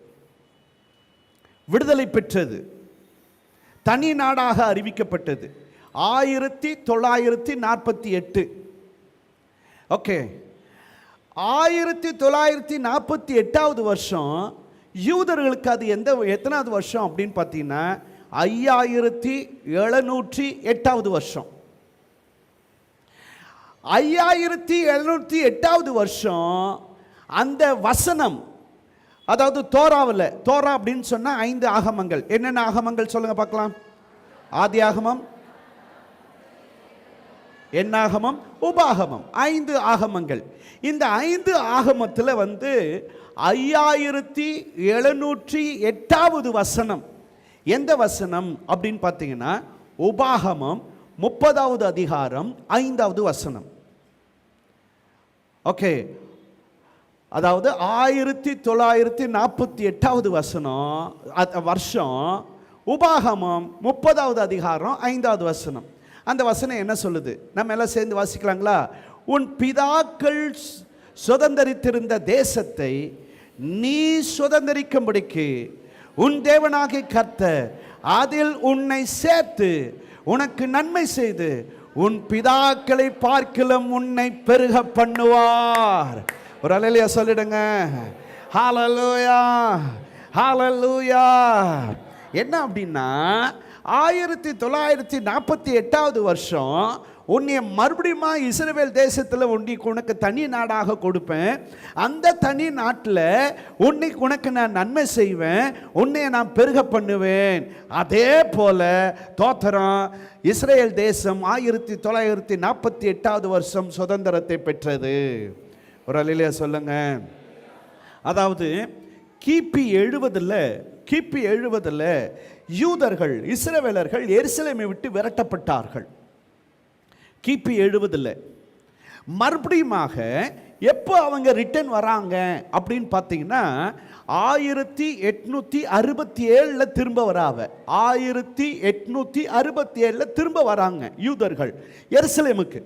விடுதலை பெற்றது, தனி நாடாக அறிவிக்கப்பட்டது 1948. ஓகே, 1948 வருஷம் யூதர்களுக்கு அது எத்தனாவது வருஷம் அப்படின்னு பார்த்தீங்கன்னா 5708 வருஷம். 5708 வருஷம் அந்த வசனம், அதாவது தோராவில், தோரா அப்படின்னு சொன்னால் 5 ஆகமங்கள். என்னென்ன ஆகமங்கள் சொல்லுங்க பார்க்கலாம்? ஆதி ஆகமம், என்னாகமம், உபாகமம், 5 ஆகமங்கள். இந்த 5 ஆகமத்தில் 5708 வசனம் எந்த வசனம் அப்படின்னு பார்த்தீங்கன்னா, உபாகமம் 30வது அதிகாரம் 5வது வசனம். ஓகே, அதாவது 1948 வருஷம், உபாகமம் 30வது அதிகாரம் 5வது வசனம். அந்த வசனம் என்ன சொல்லுது? நம்ம எல்லாம் சேர்ந்து வாசிக்கலாங்களா? உன் பிதாக்கள் சுதந்தரித்திருந்த தேசத்தை நீ சுதந்தரிக்கும்படிக்கு உன் தேவனாகிய கர்த்தர் அதில் உன்னை சேர்த்து உனக்கு நன்மை செய்து உன் பிதாக்களை பார்க்கிலும் உன்னை பெருக பண்ணுவார். ஒரு அல்லேலூயா சொல்லிடுங்க. ஹல்லேலூயா, ஹல்லேலூயா. என்ன அப்படின்னா, 1948 வருஷம் உன்னை மறுபடியும் இஸ்ரவேல் தேசத்தில் உனக்கு தனி நாடாக கொடுப்பேன். அந்த தனி நாட்டில் உனக்கு நான் நன்மை செய்வேன், உன்னை நான் பெருக பண்ணுவேன். அதே போல தோத்திரம், இஸ்ரேல் தேசம் 1948 வருஷம் சுதந்திரத்தை பெற்றது. ஒரு அல்லேலூயா சொல்லுங்க. அதாவது கிபி 70 யூதர்கள், இஸ்ரவேலர்கள் எருசலேமை விட்டு விரட்டப்பட்டார்கள். கிபி 70 மறுபடியுமாக எப்போ அவங்க ரிட்டர்ன் வராங்க அப்படின்னு பார்த்தீங்கன்னா 1867 திரும்ப வராங்க. 1867 திரும்ப வராங்க யூதர்கள் எருசலேமுக்கு.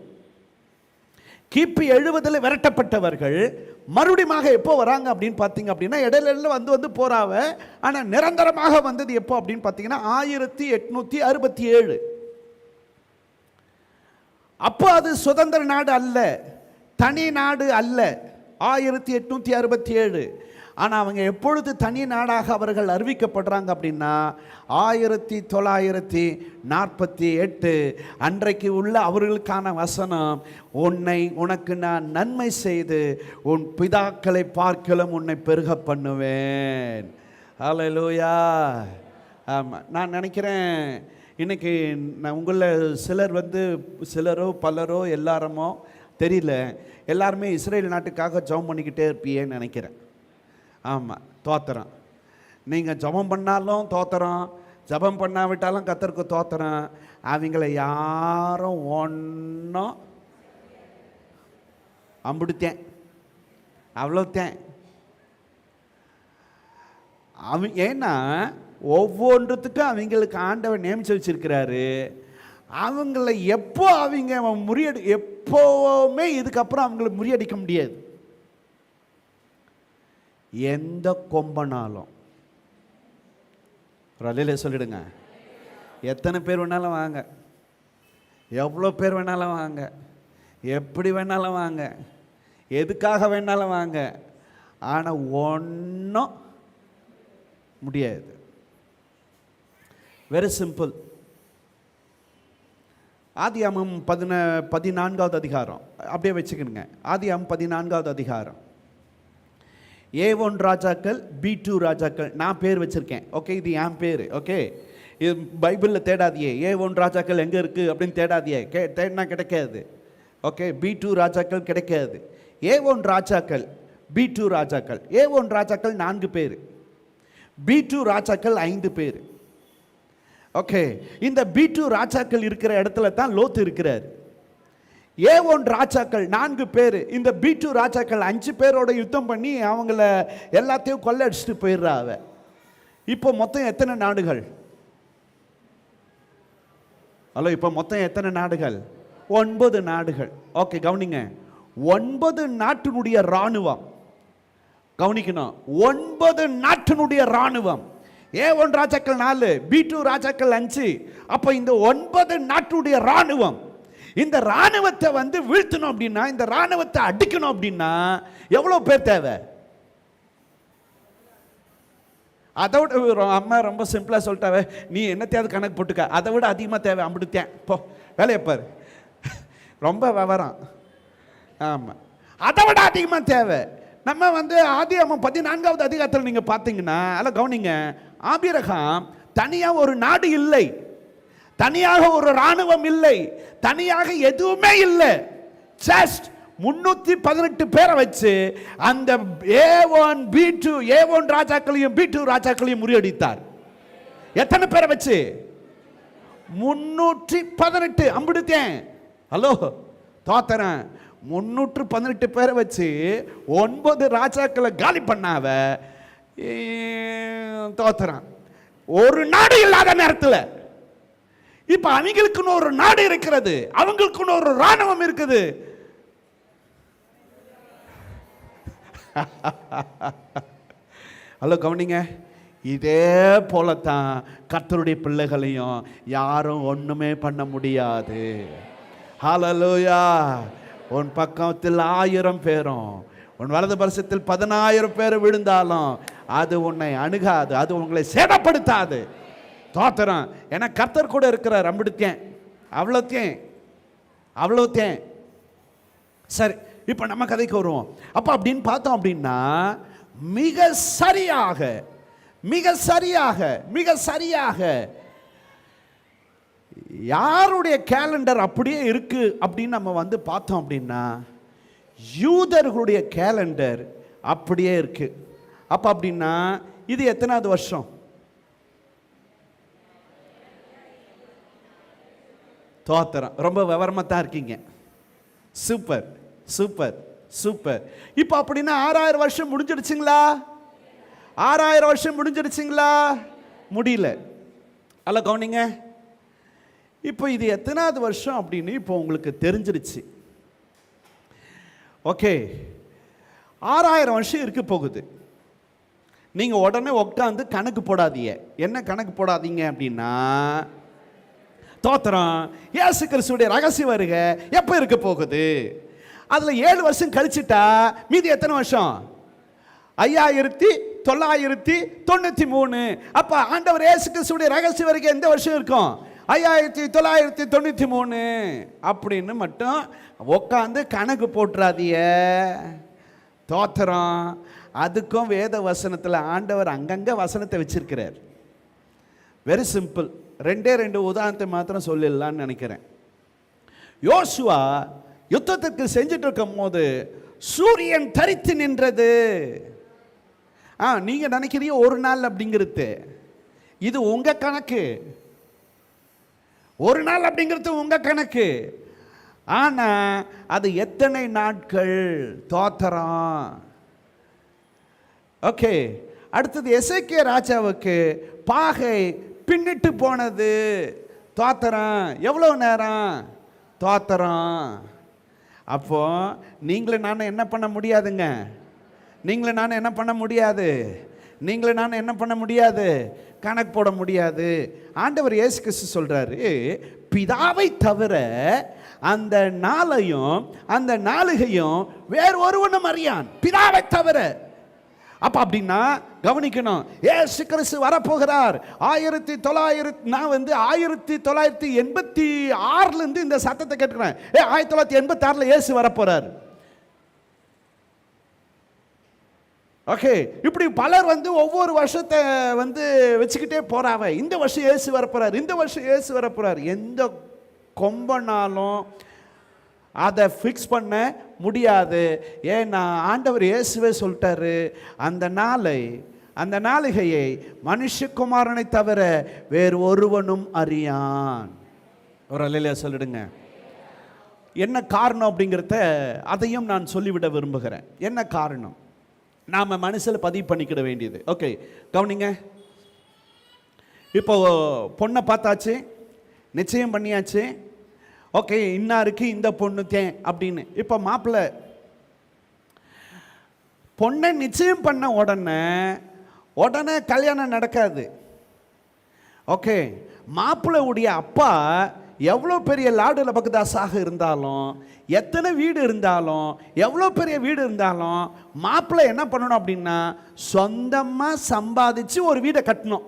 கிபி 70 விரட்டப்பட்டவர்கள் மறுபடியும் எப்போ வராங்க அப்படின்னு பார்த்தீங்க அப்படின்னா, இடையில வந்து போறாவ. ஆனால் நிரந்தரமாக வந்தது எப்போ அப்படின்னு பார்த்தீங்கன்னா 1867. அப்போ அது சுதந்திர நாடு அல்ல, தனி நாடு அல்ல. 1867. ஆனால் அவங்க எப்பொழுது தனி நாடாக அவர்கள் அறிவிக்கப்படுறாங்க அப்படின்னா 1948. அன்றைக்கு உள்ள அவர்களுக்கான வசனம், உனக்கு நான் நன்மை செய்து உன் பிதாக்களை பார்க்கலும் உன்னை பெருக பண்ணுவேன். ஹல்லேலூயா. ஆமாம், நான் நினைக்கிறேன் இன்னைக்கு உங்களில் சிலர் சிலரோ பலரோ எல்லாருமோ தெரியல, எல்லாருமே இஸ்ரேல் நாட்டுக்காக ஜெபம் பண்ணிக்கிட்டே இருப்பீன்னு நினைக்கிறேன். ஆமாம், தோத்திரம். நீங்கள் ஜெபம் பண்ணாலும் தோத்திரம், ஜெபம் பண்ணாவிட்டாலும் கர்த்தருக்கு தோத்திரம். அவங்கள யாரும் ஒன்றும் அம்பிடுத்தேன், அவ்வளோத்தேன். ஏன்னா ஒவ்வொன்றுத்துக்கும் அவங்களுக்கு ஆண்டவர் நியமிச்சு வச்சிருக்கிறாரு. அவங்கள எப்போ அவங்க எப்போவுமே இதுக்கப்புறம் அவங்கள முறியடிக்க முடியாது. எந்த கொம்பனாலும் ரலையில சொல்லிடுங்க, எத்தனை பேர் வேணாலும் வாங்க, எவ்வளோ பேர் வேணாலும் வாங்க, எப்படி வேணாலும் வாங்க, எதுக்காக வேணாலும் வாங்க, ஆனால் ஒன்றும் முடியாது. Very simple. ஆதியாகமம் 14வது அதிகாரம் அப்படியே வச்சுக்கணுங்க. ஆதியாகமம் 14வது அதிகாரம். A1 ராஜாக்கள், B2 ராஜாக்கள். நான் பேர் வச்சுருக்கேன், ஓகே, இது என் பேர், ஓகே. இது பைபிளில் தேடாதியே, A1 ராஜாக்கள் எங்கே இருக்குது அப்படின்னு தேடாதியே, தேடினா கிடைக்காது, ஓகே. B2 ராஜாக்கள் கிடைக்காது. A1 ராஜாக்கள், B2 ராஜாக்கள். A1 ராஜாக்கள் 4 பேர், B2 ராஜாக்கள் 5 பேர், ஓகே. இந்த B2 ராஜாக்கள் இருக்கிற இடத்துல தான் லோத்து இருக்கிறார். A1 ராஜாக்கள் 4 பேர், இந்த B2 ராஜாக்கள் 5 பேரோட யுத்தம் பண்ணி அவங்கள எல்லாத்தையும் கொள்ளடிச்சிட்டு போயிடுறாவ. இப்போ மொத்தம் எத்தனை நாடுகள்? ஹலோ, இப்போ மொத்தம் எத்தனை நாடுகள்? 9 நாடுகள், ஓகே. கவனிங்க, 9 நாட்டினுடைய இராணுவம், கவனிக்கணும், 9 நாட்டினுடைய இராணுவம். A1 ராஜாக்கள் 4, B2 ராஜாக்கள் 5. அப்போ இந்த 9 நாட்டுடைய இராணுவம், இந்த இராணுவத்தை வீழ்த்தணும் அப்படின்னா, இந்த இராணுவத்தை அடிக்கணும் அப்படின்னா எவ்வளோ பேர் தேவை? அதை விட அம்மா ரொம்ப சிம்பிளாக சொல்லிட்டாவே, நீ என்னத்தையாவது கணக்கு போட்டுக்க, அதை விட அதிகமாக தேவை. அம்பிடுத்தேன் போ, வேலையப்பார், ரொம்ப விவரம். ஆமாம், அதை விட அதிகமாக தேவை. நம்ம ஆதியாகமம் 14வது அதிகாரத்தில் நீங்கள் பார்த்தீங்கன்னா, அதில் கவனிங்க, ஆபிரகாம் தனியாக ஒரு நாடு இல்லை, தனியாக ஒரு இராணுவம் இல்லை, தனியாக எதுவுமே இல்லை. ஜஸ்ட் 318 பேரை வச்சு அந்த A1 ராஜாக்களையும் B2 ராஜாக்களையும் முறியடித்தார். எத்தனை பேரை வச்சு? 318. அம்பிடுத்தேன், ஹலோ, தோத்தரன். 318 பேரை வச்சு 9 ராஜாக்களை காலி பண்ணாவ தோத்தரான். ஒரு நாடு இல்லாத நேரத்தில் இப்ப அவங்களுக்குன்னு ஒரு நாடு இருக்கிறது, அவங்களுக்குன்னு ஒரு இராணுவம் இருக்குது. ஹலோ, கவனிங்க, இதே போலத்தான் கர்த்தருடைய பிள்ளைகளையும் யாரும் ஒண்ணுமே பண்ண முடியாது. ஹல்லேலூயா. உன் பக்கத்தில் 1000 பேரும், உன் வலது பரிசத்தில் 10000 பேர் விழுந்தாலும் அது உன்னை அணுகாது, அது உங்களை சேதப்படுத்தாது. தோத்திரம். ஏன்னா கர்த்தர் கூட இருக்கிறார். அம்பிடுத்தேன், அவ்வளோத்தேன். சரி, இப்போ நம்ம கதைக்கு வருவோம். அப்போ அப்படின்னு பார்த்தோம் அப்படின்னா, மிக சரியாக யாருடைய கேலண்டர் அப்படியே இருக்கு அப்படின்னு நம்ம பார்த்தோம் அப்படின்னா, யூதர்களுடைய கேலண்டர் அப்படியே இருக்கு. அப்ப அப்படின்னா இது எத்தனாவது வருஷம்? தோத்திரம். ரொம்ப விவரமா தான் இருக்கீங்க. Super super super. இப்போ அப்படின்னா 6000 வருஷம் முடிஞ்சிடுச்சுங்களா? 6000 வருஷம் முடிஞ்சிடுச்சுங்களா? முடியல. அல்ல, கவனிங்க. இப்போ இது எத்தனாவது வருஷம் அப்படின்னு இப்போ உங்களுக்கு தெரிஞ்சிருச்சு. ஓகே, 6000 வருஷம் இருக்க போகுது. நீங்கள் உடனே உட்காந்து கணக்கு போடாதீங்க. என்ன கணக்கு போடாதீங்க அப்படின்னா, தோத்திரம். இயேசு கிறிஸ்துடைய ரகசிய வருகை எப்போ இருக்க போகுது? அதில் 7 வருஷம் கழிச்சுட்டா மீதி எத்தனை வருஷம்? 5993. அப்போ ஆண்டவர் இயேசு கிறிஸ்துடைய ரகசிய வருகை எந்த வருஷம் இருக்கும்? 5993 அப்படின்னு மட்டும் உட்காந்து கணக்கு போட்டுறாதிய. தோத்திரம். அதுக்கும் வேத வசனத்தில் ஆண்டவர் அங்கங்கே வசனத்தை வச்சிருக்கிறார். Very simple. 2 உதாரணத்தை மாத்திரம் சொல்லிடலான்னு நினைக்கிறேன். யோசுவா யுத்தத்திற்கு செஞ்சுட்டு இருக்கும் போது சூரியன் தரித்து நின்றது. நீங்க நினைக்கிறீங்க ஒரு நாள் அப்படிங்கிறது, இது உங்க கணக்கு. ஒரு நாள் அப்படிங்கிறது உங்க கணக்கு. ஆனா அது எத்தனை நாட்கள்? தோத்திரம். ஓகே. அடுத்தது எசேக்கியா ராஜாவுக்கு பாகை பின்னிட்டு போனது. தோத்திரம். எவ்வளவு நேரம்? தோத்திரம். அப்போ நீங்களும் நானும் என்ன பண்ண முடியாதுங்க? நீங்களும் நானும் என்ன பண்ண முடியாது? நீங்களும் நானும் என்ன பண்ண முடியாது? கணக்கு போட முடியாது. ஆண்டவர் இயேசு கிறிஸ்து சொல்றாரு, பிதாவை தவிர அந்த நாளையும் அந்த நாளிகையும் வேறு ஒருவனும் அறியான், பிதாவை தவிர. அப்ப அப்படின்னா கவனிக்கணும், இயேசு கிறிஸ்து வரப்போகிறார். 1986 இந்த சத்தத்தை கேட்கிறேன். 1986 இயேசு வரப்போறார். ஓகே. இப்படி பலர் ஒவ்வொரு வருஷத்தை வச்சுக்கிட்டே போறாவ. இந்த வருஷம் இயேசு வரப்போறார், இந்த வருஷம் இயேசு வரப்போறார். எந்த கொம்பனாலும் அதை ஃபிக்ஸ் பண்ண முடியாது. ஏன்னா ஆண்டவர் இயேசுவே சொல்லிட்டாரு, அந்த நாளை அந்த நாளிகையை மனுஷகுமாரனை தவிர வேறு ஒருவனும் அறியான். ஒரு அல்லேலூயா சொல்லிடுங்க. என்ன காரணம் அப்படிங்கிறத அதையும் நான் சொல்லிவிட விரும்புகிறேன். என்ன காரணம்? நாம் மனசில் பதிவு பண்ணிக்கிட வேண்டியது. ஓகே, கவனிங்க. இப்போ பொண்ணை பார்த்தாச்சு, நிச்சயம் பண்ணியாச்சு. ஓகே, இன்னாருக்கு இந்த பொண்ணு தேன் அப்படின்னு. இப்போ மாப்பிள்ளை பொண்ணை நிச்சயம் பண்ண உடனே கல்யாணம் நடக்காது. ஓகே. மாப்பிள்ளையுடைய அப்பா எவ்வளோ பெரிய லாடுல பக்தாஸாக இருந்தாலும், எத்தனை வீடு இருந்தாலும், எவ்வளோ பெரிய வீடு இருந்தாலும், மாப்பிள்ளை என்ன பண்ணணும் அப்படின்னா சொந்தமாக சம்பாதிச்சு ஒரு வீடை கட்டணும்.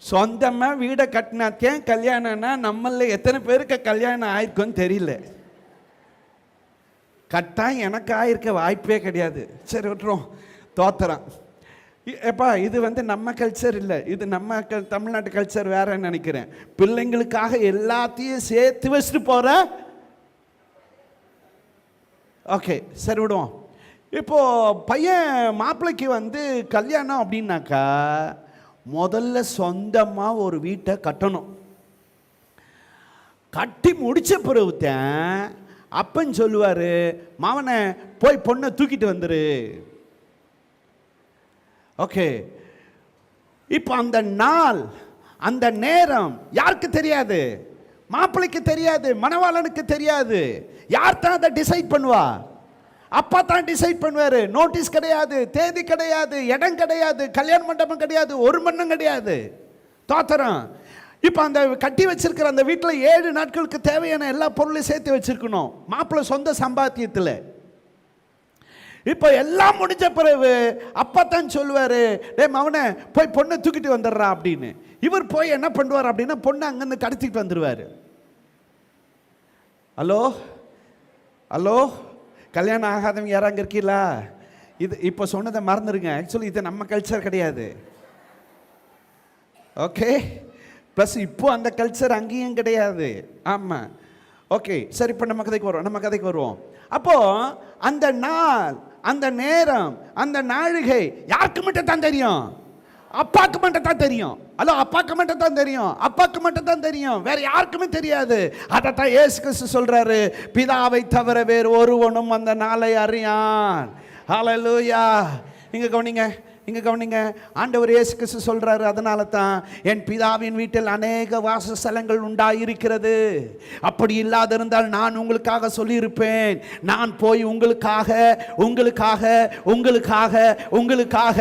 சொந்தமாக வீடை கட்டினாத்தேன் கல்யாணம்னா நம்மள எத்தனை பேருக்கு கல்யாணம் ஆயிருக்குன்னு தெரியல. கட்டாயம் எனக்கு ஆயிருக்க வாய்ப்பே கிடையாது. சரி விட்டுரும். தோத்திரம். எப்பா இது நம்ம கல்ச்சர் இல்லை, இது நம்ம தமிழ்நாட்டு கல்ச்சர் வேறன்னு நினைக்கிறேன். பிள்ளைங்களுக்காக எல்லாத்தையும் சேர்த்து வச்சுட்டு போற. ஓகே, சரி விடுவோம். இப்போ பையன் மாப்பிள்ளைக்கு கல்யாணம் அப்படின்னாக்கா முதல்ல சொந்தமாக ஒரு வீட்டை கட்டணும். கட்டி முடிச்ச பிறகுதான் அப்பன் சொல்லுவார், மாவனை போய் பொண்ணை தூக்கிட்டு வந்துரு. ஓகே. இப்போ அந்த நாள் அந்த நேரம் யாருக்கு தெரியாது? மாப்பிள்ளைக்கு தெரியாது, மணவாளனுக்கு தெரியாது. யார் தான் அதை டிசைட் பண்ணுவா? அப்பா தான் டிசைட் பண்ணுவாரு. நோட்டீஸ் கிடையாது, தேதி கிடையாது, இடம் கிடையாது, கல்யாண மண்டபம் கிடையாது, ஒரு மண்ணும் கிடையாது. தோத்திரம். இப்போ அந்த கட்டி வச்சிருக்கிற அந்த வீட்டில் 7 நாட்களுக்கு தேவையான எல்லா பொருளையும் சேர்த்து வச்சிருக்கணும் மாப்பிள்ளை சொந்த சம்பாத்தியத்தில். இப்போ எல்லாம் முடிஞ்ச பிறகு அப்பா தான் சொல்லுவார், டே மவனை போய் பொண்ணை தூக்கிட்டு வந்துடுறா அப்படின்னு. இவர் போய் என்ன பண்ணுவார் அப்படின்னா பொண்ணை அங்கேருந்து கடத்திட்டு வந்துடுவார். ஹலோ ஹலோ, கல்யாணம் ஆகாதவங்க யாரும் அங்கே இருக்கீங்களா? இது இப்போ சொன்னதை மறந்துடுங்க. ஆக்சுவலி இது நம்ம கல்ச்சர் கிடையாது. ஓகே. ப்ளஸ் இப்போ அந்த கல்ச்சர் அங்கேயும் கிடையாது. ஆமாம். ஓகே, சரி. இப்போ நம்ம கதைக்கு வருவோம். அப்போ அந்த நாள் அந்த நேரம் அந்த நாழிகை யாருக்கு மட்டும் தான் தெரியும்? அப்பாக்கு மட்டும் தான் தெரியும். ஹலோ, அப்பாக்கு மட்டும் தான் தெரியும், அப்பாக்கு மட்டும் தான் தெரியும், வேற யாருக்குமே தெரியாது. அதைத்தான் இயேசு கிறிஸ்து சொல்றாரு, பிதாவை தவிர வேறு ஒருவனும் அந்த நாளை அறியான். ஹல்லேலூயா. நீங்க கவனிங்க, இங்க கவனிங்க, ஆண்டவர் இயேசு கிறிஸ்து சொல்றாரு, அதனால தான் என் பிதாவின் வீட்டில் அநேக வாசஸ்தலங்கள் உண்டாயிருக்கிறது. அப்படி இல்லாதிருந்தால் நான் உங்களுக்காக சொல்லியிருப்பேன். நான் போய் உங்களுக்காக உங்களுக்காக உங்களுக்காக உங்களுக்காக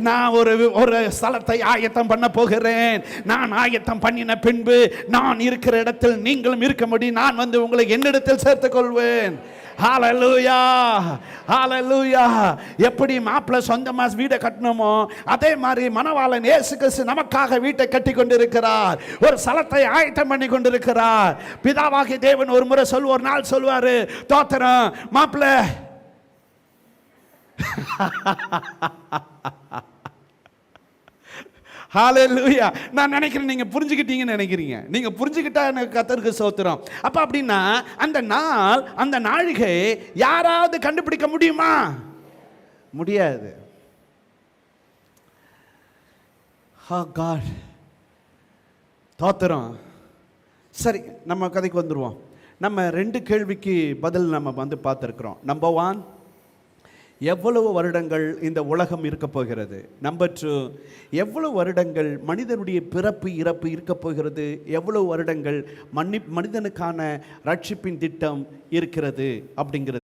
நான் ஒரு ஸ்தலத்தை ஆயத்தம் பண்ண போகிறேன். நான் ஆயத்தம் பண்ணின பின்பு நான் இருக்கிற இடத்தில் நீங்களும் இருக்கும்படி நான் வந்து உங்களை என்னிடத்தில் சேர்த்துக் கொள்வேன். ஹalleluya, ஹalleluya. எப்படி மாப்பிள்ளை சொந்தமா வீட்டை கட்டணுமோ அதே மாதிரி மணவாளன் இயேசு கிறிஸ்து நமக்காக வீட்டை கட்டி கொண்டிருக்கிறார். ஒரு ஸ்தலத்தை ஆயத்தம் பண்ணி கொண்டிருக்கிறார். பிதாவாகிய தேவன் ஒரு நாள் சொல்வாரு, தோத்திரம் மாப்பிள்ளை. ஹalleluya. நான் நினைக்கிறேன் நீங்க புரிஞ்சுக்கிட்டீங்கன்னு நினைக்கிறீங்க. நீங்க புரிஞ்சுக்கிட்டா எனக்கு கர்த்தருக்கு ஸ்தோத்திரம். அப்ப அப்படின்னா அந்த நாள், அந்த நாழிகை யாராவது கண்டுபிடிக்க முடியுமா? முடியாது. ஸ்தோத்திரம். சரி, நம்ம கதைக்கு வந்துருவோம். நம்ம 2 கேள்விக்கு பதில் நம்ம வந்து பார்த்துருக்கிறோம். நம்பர் 1, எவ்வளவு வருடங்கள் இந்த உலகம் இருக்க போகிறது? நம்பர் 2, எவ்வளவு வருடங்கள் மனிதனுடைய பிறப்பு இறப்பு இருக்க போகிறது? எவ்வளவு வருடங்கள் மனிதனுக்கான ரட்சிப்பின் திட்டம் இருக்கிறது அப்படிங்கிறது.